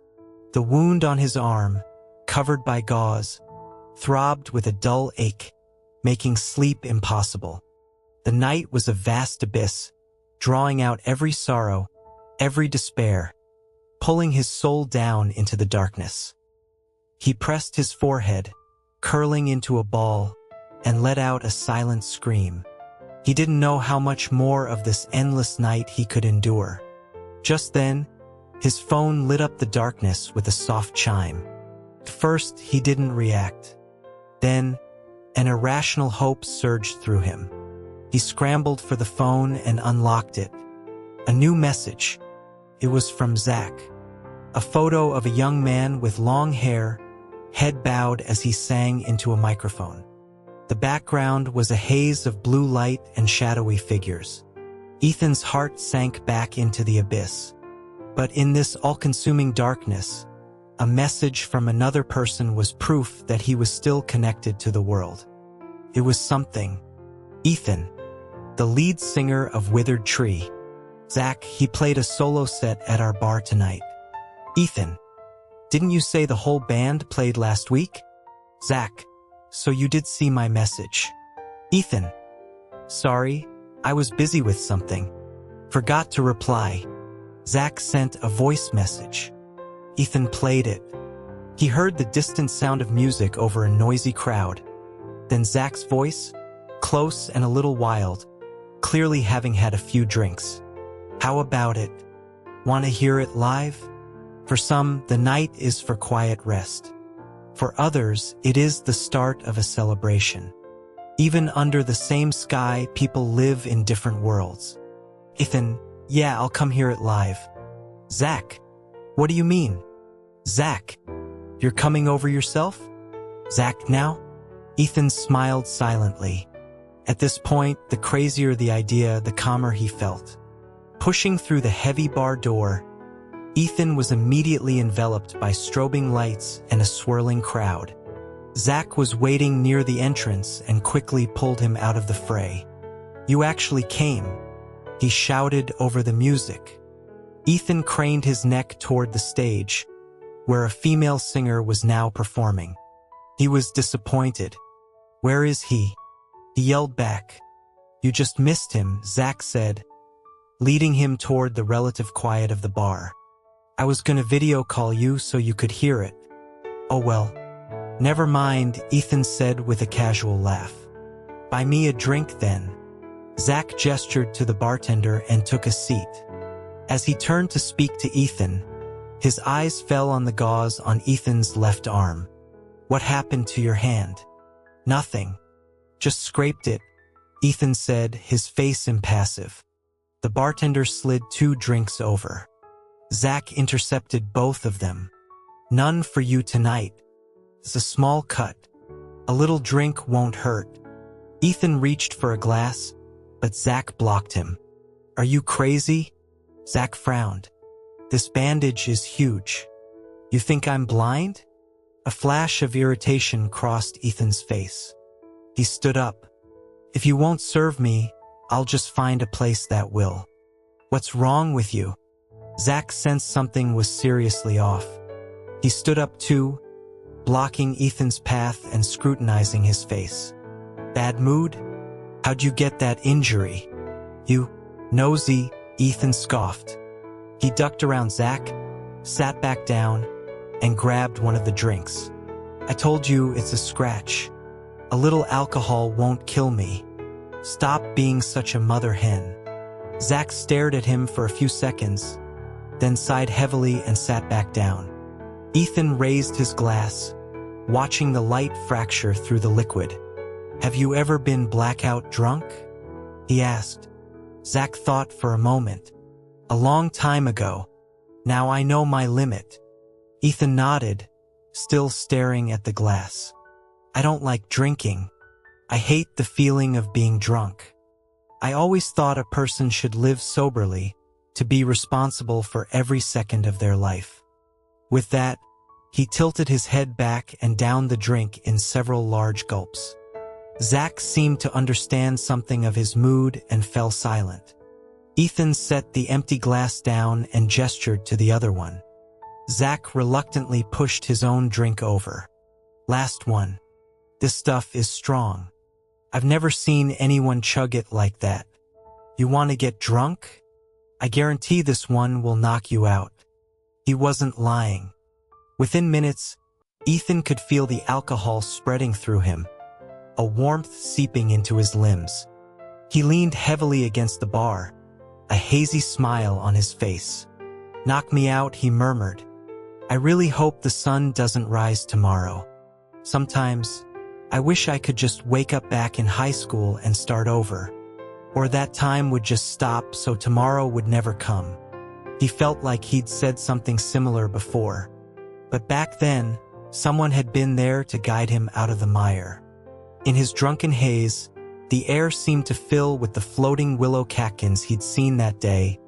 The wound on his arm, covered by gauze, throbbed with a dull ache, making sleep impossible. The night was a vast abyss, drawing out every sorrow, every despair, pulling his soul down into the darkness. He pressed his forehead, curling into a ball, and let out a silent scream. He didn't know how much more of this endless night he could endure. Just then, his phone lit up the darkness with a soft chime. At first, he didn't react. Then, an irrational hope surged through him. He scrambled for the phone and unlocked it. A new message. It was from Zach. A photo of a young man with long hair, head bowed as he sang into a microphone. The background was a haze of blue light and shadowy figures. Ethan's heart sank back into the abyss. But in this all-consuming darkness, a message from another person was proof that he was still connected to the world. It was something. Ethan, the lead singer of Withered Tree. Zach, he played a solo set at our bar tonight. Ethan, didn't you say the whole band played last week? Zach, so you did see my message. Ethan, sorry, I was busy with something. Forgot to reply. Zach sent a voice message. Ethan played it. He heard the distant sound of music over a noisy crowd. Then Zach's voice, close and a little wild, clearly having had a few drinks. How about it? Want to hear it live? For some, the night is for quiet rest. For others, it is the start of a celebration. Even under the same sky, people live in different worlds. Ethan, yeah, I'll come hear it live. Zach, what do you mean? Zach, you're coming over yourself? Zach now? Ethan smiled silently. At this point, the crazier the idea, the calmer he felt. Pushing through the heavy bar door, Ethan was immediately enveloped by strobing lights and a swirling crowd. Zach was waiting near the entrance and quickly pulled him out of the fray. You actually came, he shouted over the music. Ethan craned his neck toward the stage, where a female singer was now performing. He was disappointed. Where is he? He yelled back. You just missed him, Zach said, leading him toward the relative quiet of the bar. I was gonna video call you so you could hear it. Oh well. Never mind, Ethan said with a casual laugh. Buy me a drink then. Zach gestured to the bartender and took a seat. As he turned to speak to Ethan, his eyes fell on the gauze on Ethan's left arm. What happened to your hand? Nothing. Just scraped it, Ethan said, his face impassive. The bartender slid 2 drinks over. Zach intercepted both of them. None for you tonight. It's a small cut. A little drink won't hurt. Ethan reached for a glass, but Zach blocked him. Are you crazy? Zach frowned. This bandage is huge. You think I'm blind? A flash of irritation crossed Ethan's face. He stood up. If you won't serve me, I'll just find a place that will. What's wrong with you? Zach sensed something was seriously off. He stood up too, blocking Ethan's path and scrutinizing his face. Bad mood? How'd you get that injury? You nosy, Ethan scoffed. He ducked around Zach, sat back down, and grabbed one of the drinks. I told you it's a scratch. A little alcohol won't kill me. Stop being such a mother hen. Zach stared at him for a few seconds, then sighed heavily and sat back down. Ethan raised his glass, watching the light fracture through the liquid. Have you ever been blackout drunk? He asked. Zach thought for a moment. A long time ago. Now I know my limit. Ethan nodded, still staring at the glass. I don't like drinking. I hate the feeling of being drunk. I always thought a person should live soberly to be responsible for every second of their life. With that, he tilted his head back and downed the drink in several large gulps. Zach seemed to understand something of his mood and fell silent. Ethan set the empty glass down and gestured to the other one. Zach reluctantly pushed his own drink over. Last one. This stuff is strong. I've never seen anyone chug it like that. You want to get drunk? I guarantee this one will knock you out. He wasn't lying. Within minutes, Ethan could feel the alcohol spreading through him, a warmth seeping into his limbs. He leaned heavily against the bar, a hazy smile on his face. Knock me out, he murmured. I really hope the sun doesn't rise tomorrow. Sometimes, I wish I could just wake up back in high school and start over. Or that time would just stop so tomorrow would never come. He felt like he'd said something similar before. But back then, someone had been there to guide him out of the mire. In his drunken haze, the air seemed to fill with the floating willow catkins he'd seen that day,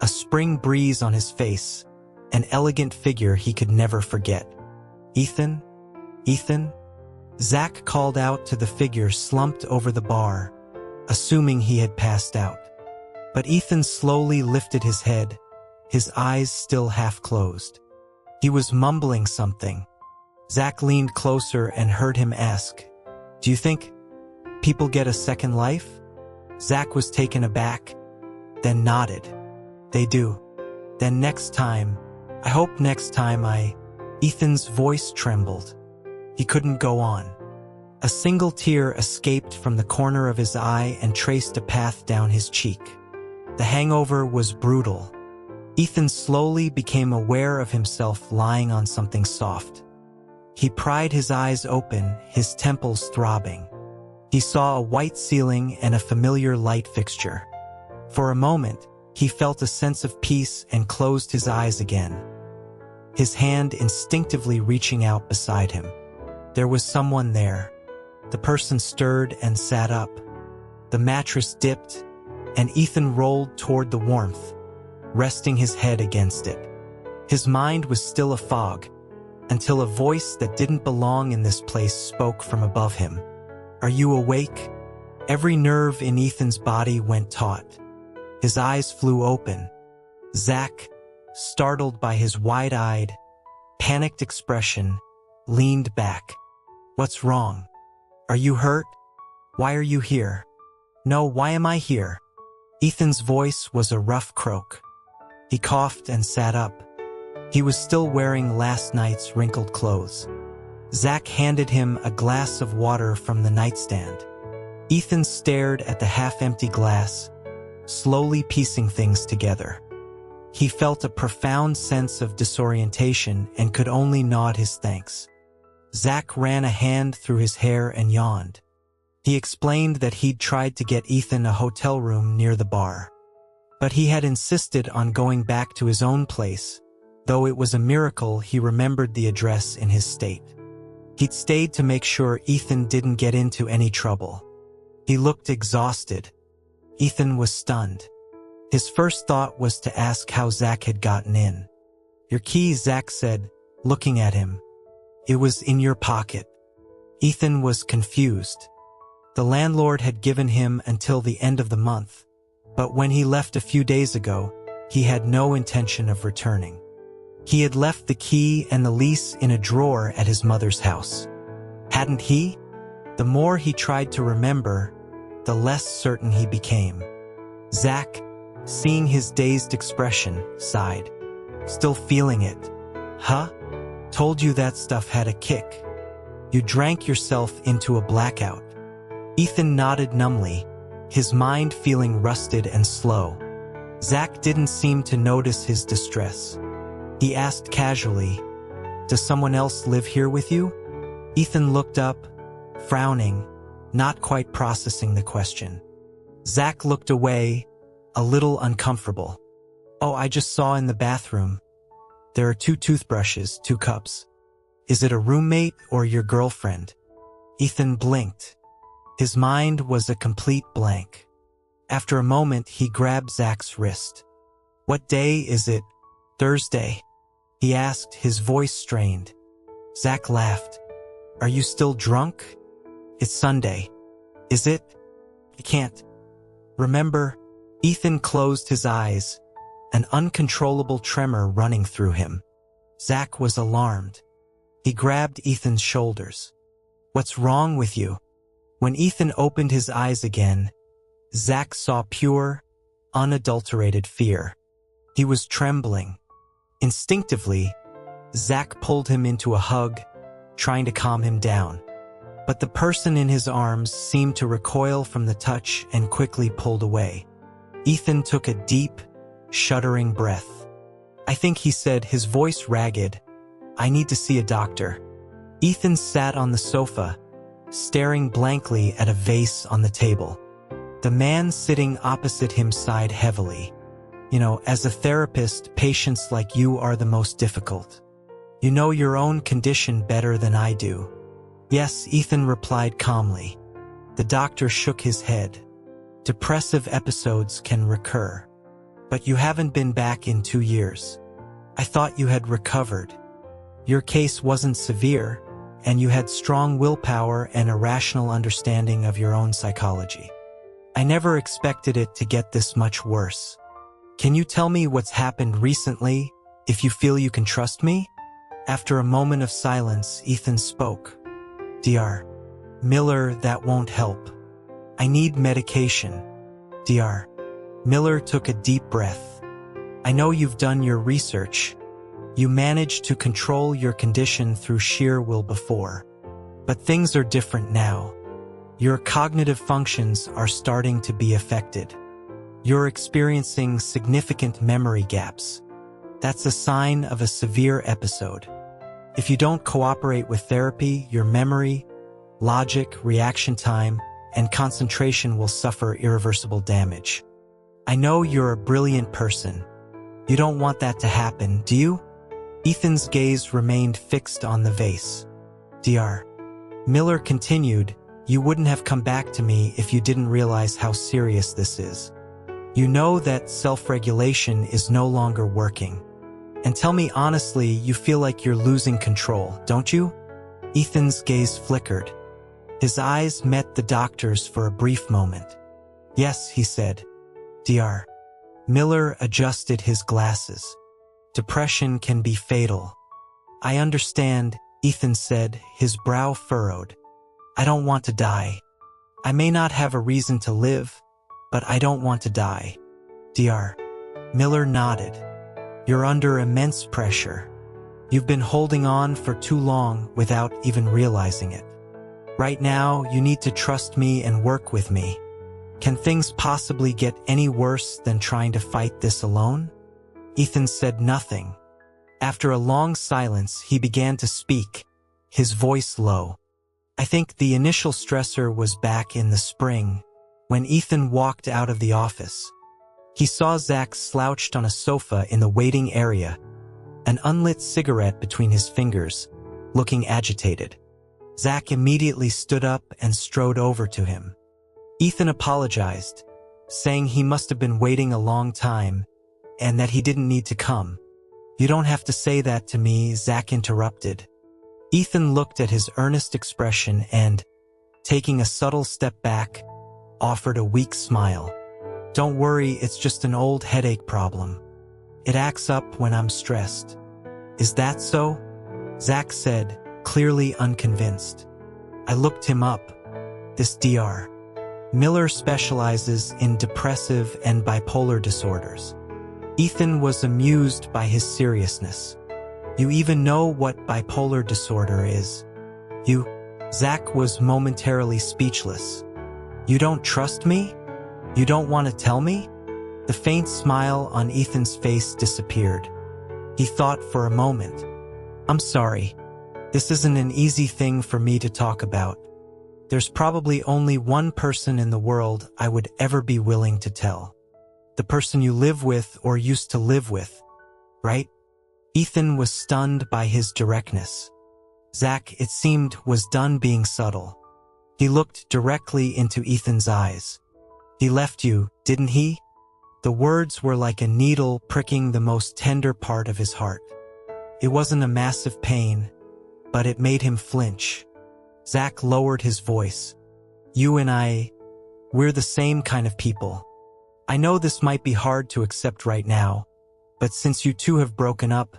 a spring breeze on his face, an elegant figure he could never forget. "Ethan? Ethan?" Zach called out to the figure slumped over the bar, assuming he had passed out. But Ethan slowly lifted his head, his eyes still half closed. He was mumbling something. Zach leaned closer and heard him ask, "Do you think people get a second life?" Zach was taken aback, then nodded. "They do. Then next time, I hope next time Ethan's voice trembled. He couldn't go on. A single tear escaped from the corner of his eye and traced a path down his cheek. The hangover was brutal. Ethan slowly became aware of himself lying on something soft. He pried his eyes open, his temples throbbing. He saw a white ceiling and a familiar light fixture. For a moment, he felt a sense of peace and closed his eyes again, his hand instinctively reaching out beside him. There was someone there. The person stirred and sat up. The mattress dipped, and Ethan rolled toward the warmth, resting his head against it. His mind was still a fog, until a voice that didn't belong in this place spoke from above him. "Are you awake?" Every nerve in Ethan's body went taut. His eyes flew open. Zach, startled by his wide-eyed, panicked expression, leaned back. "What's wrong? Are you hurt? Why are you here?" "No, why am I here?" Ethan's voice was a rough croak. He coughed and sat up. He was still wearing last night's wrinkled clothes. Zach handed him a glass of water from the nightstand. Ethan stared at the half-empty glass, slowly piecing things together. He felt a profound sense of disorientation and could only nod his thanks. Zach ran a hand through his hair and yawned. He explained that he'd tried to get Ethan a hotel room near the bar, but he had insisted on going back to his own place, though it was a miracle he remembered the address in his state. He'd stayed to make sure Ethan didn't get into any trouble. He looked exhausted. Ethan was stunned. His first thought was to ask how Zach had gotten in. "Your key," Zach said, looking at him. "It was in your pocket." Ethan was confused. The landlord had given him until the end of the month, but when he left a few days ago, he had no intention of returning. He had left the key and the lease in a drawer at his mother's house. Hadn't he? The more he tried to remember, the less certain he became. Zach, seeing his dazed expression, sighed. "Still feeling it? Huh? Told you that stuff had a kick. You drank yourself into a blackout." Ethan nodded numbly, his mind feeling rusted and slow. Zach didn't seem to notice his distress. He asked casually, "Does someone else live here with you?" Ethan looked up, frowning, not quite processing the question. Zach looked away, a little uncomfortable. "Oh, I just saw in the bathroom. There are 2 toothbrushes, 2 cups. Is it a roommate or your girlfriend?" Ethan blinked. His mind was a complete blank. After a moment, he grabbed Zach's wrist. "What day is it? Thursday?" he asked, his voice strained. Zach laughed. "Are you still drunk?" "It's Sunday." "Is it?" "I can't remember." Ethan closed his eyes, an uncontrollable tremor running through him. Zach was alarmed. He grabbed Ethan's shoulders. "What's wrong with you?" When Ethan opened his eyes again, Zach saw pure, unadulterated fear. He was trembling. Instinctively, Zach pulled him into a hug, trying to calm him down. But the person in his arms seemed to recoil from the touch and quickly pulled away. Ethan took a deep, shuddering breath. "I think," he said, his voice ragged, "I need to see a doctor." Ethan sat on the sofa, staring blankly at a vase on the table. The man sitting opposite him sighed heavily. "You know, as a therapist, patients like you are the most difficult. You know your own condition better than I do." "Yes," Ethan replied calmly. The doctor shook his head. "Depressive episodes can recur. But you haven't been back in 2 years. I thought you had recovered. Your case wasn't severe, and you had strong willpower and a rational understanding of your own psychology. I never expected it to get this much worse. Can you tell me what's happened recently, if you feel you can trust me? After a moment of silence, Ethan spoke. Dr. Miller, that won't help. I need medication. Dr. Miller took a deep breath. I know you've done your research. You managed to control your condition through sheer will before. But things are different now. Your cognitive functions are starting to be affected. You're experiencing significant memory gaps. That's a sign of a severe episode. If you don't cooperate with therapy, your memory, logic, reaction time, and concentration will suffer irreversible damage. I know you're a brilliant person. You don't want that to happen, do you? Ethan's gaze remained fixed on the vase. Dr. Miller continued, you wouldn't have come back to me if you didn't realize how serious this is. You know that self-regulation is no longer working. And tell me honestly, you feel like you're losing control, don't you? Ethan's gaze flickered. His eyes met the doctor's for a brief moment. Yes, he said. Dr. Miller adjusted his glasses. Depression can be fatal. I understand, Ethan said, his brow furrowed. I don't want to die. I may not have a reason to live, but I don't want to die. Dr. Miller nodded. You're under immense pressure. You've been holding on for too long without even realizing it. Right now, you need to trust me and work with me. Can things possibly get any worse than trying to fight this alone? Ethan said nothing. After a long silence, he began to speak, his voice low. I think the initial stressor was back in the spring, when Ethan walked out of the office. He saw Zach slouched on a sofa in the waiting area, an unlit cigarette between his fingers, looking agitated. Zach immediately stood up and strode over to him. Ethan apologized, saying he must have been waiting a long time and that he didn't need to come. You don't have to say that to me, Zach interrupted. Ethan looked at his earnest expression and, taking a subtle step back, offered a weak smile. Don't worry, it's just an old headache problem. It acts up when I'm stressed. Is that so? Zach said, clearly unconvinced. I looked him up. This Dr. Miller specializes in depressive and bipolar disorders. Ethan was amused by his seriousness. You even know what bipolar disorder is. Zach was momentarily speechless. You don't trust me? You don't want to tell me? The faint smile on Ethan's face disappeared. He thought for a moment. I'm sorry. This isn't an easy thing for me to talk about. There's probably only one person in the world I would ever be willing to tell. The person you live with or used to live with, right? Ethan was stunned by his directness. Zach, it seemed, was done being subtle. He looked directly into Ethan's eyes. He left you, didn't he? The words were like a needle pricking the most tender part of his heart. It wasn't a massive pain, but it made him flinch. Zach lowered his voice. You and I, we're the same kind of people. I know this might be hard to accept right now, but since you two have broken up,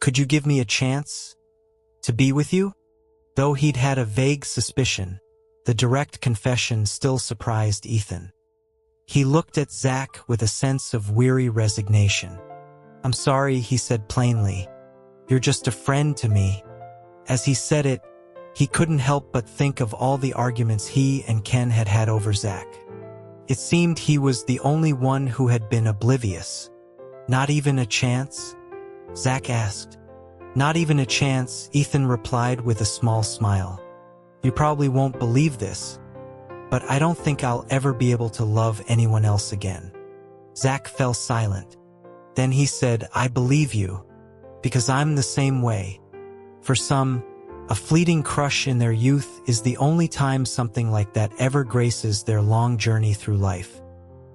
could you give me a chance to be with you? Though he'd had a vague suspicion, the direct confession still surprised Ethan. He looked at Zach with a sense of weary resignation. I'm sorry, he said plainly. You're just a friend to me. As he said it, he couldn't help but think of all the arguments he and Ken had had over Zach. It seemed he was the only one who had been oblivious. Not even a chance? Zach asked. Not even a chance, Ethan replied with a small smile. You probably won't believe this, but I don't think I'll ever be able to love anyone else again. Zach fell silent. Then he said, I believe you, because I'm the same way. For some, a fleeting crush in their youth is the only time something like that ever graces their long journey through life.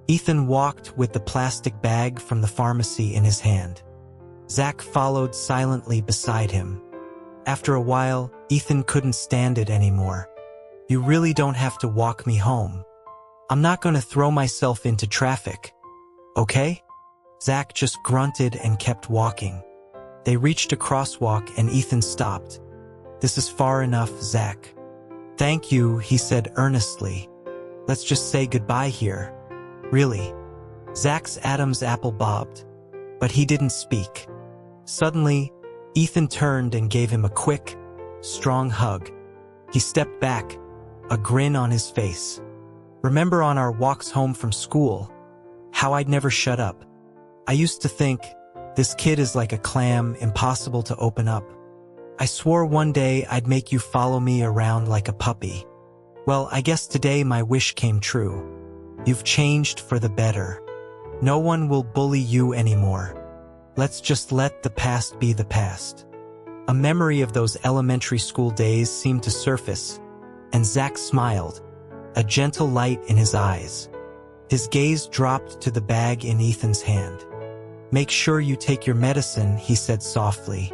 Ethan walked with the plastic bag from the pharmacy in his hand. Zach followed silently beside him. After a while, Ethan couldn't stand it anymore. "You really don't have to walk me home. I'm not going to throw myself into traffic. Okay?" Zach just grunted and kept walking. They reached a crosswalk and Ethan stopped. "This is far enough, Zach." "Thank you," he said earnestly. "Let's just say goodbye here." "Really?" Zach's Adam's apple bobbed, but he didn't speak. Suddenly, Ethan turned and gave him a quick, strong hug. He stepped back, a grin on his face. "Remember on our walks home from school, how I'd never shut up? I used to think, this kid is like a clam, impossible to open up. I swore one day I'd make you follow me around like a puppy. Well, I guess today my wish came true. You've changed for the better. No one will bully you anymore. Let's just let the past be the past." A memory of those elementary school days seemed to surface, and Zach smiled, a gentle light in his eyes. His gaze dropped to the bag in Ethan's hand. "Make sure you take your medicine," he said softly.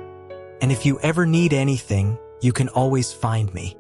"And if you ever need anything, you can always find me."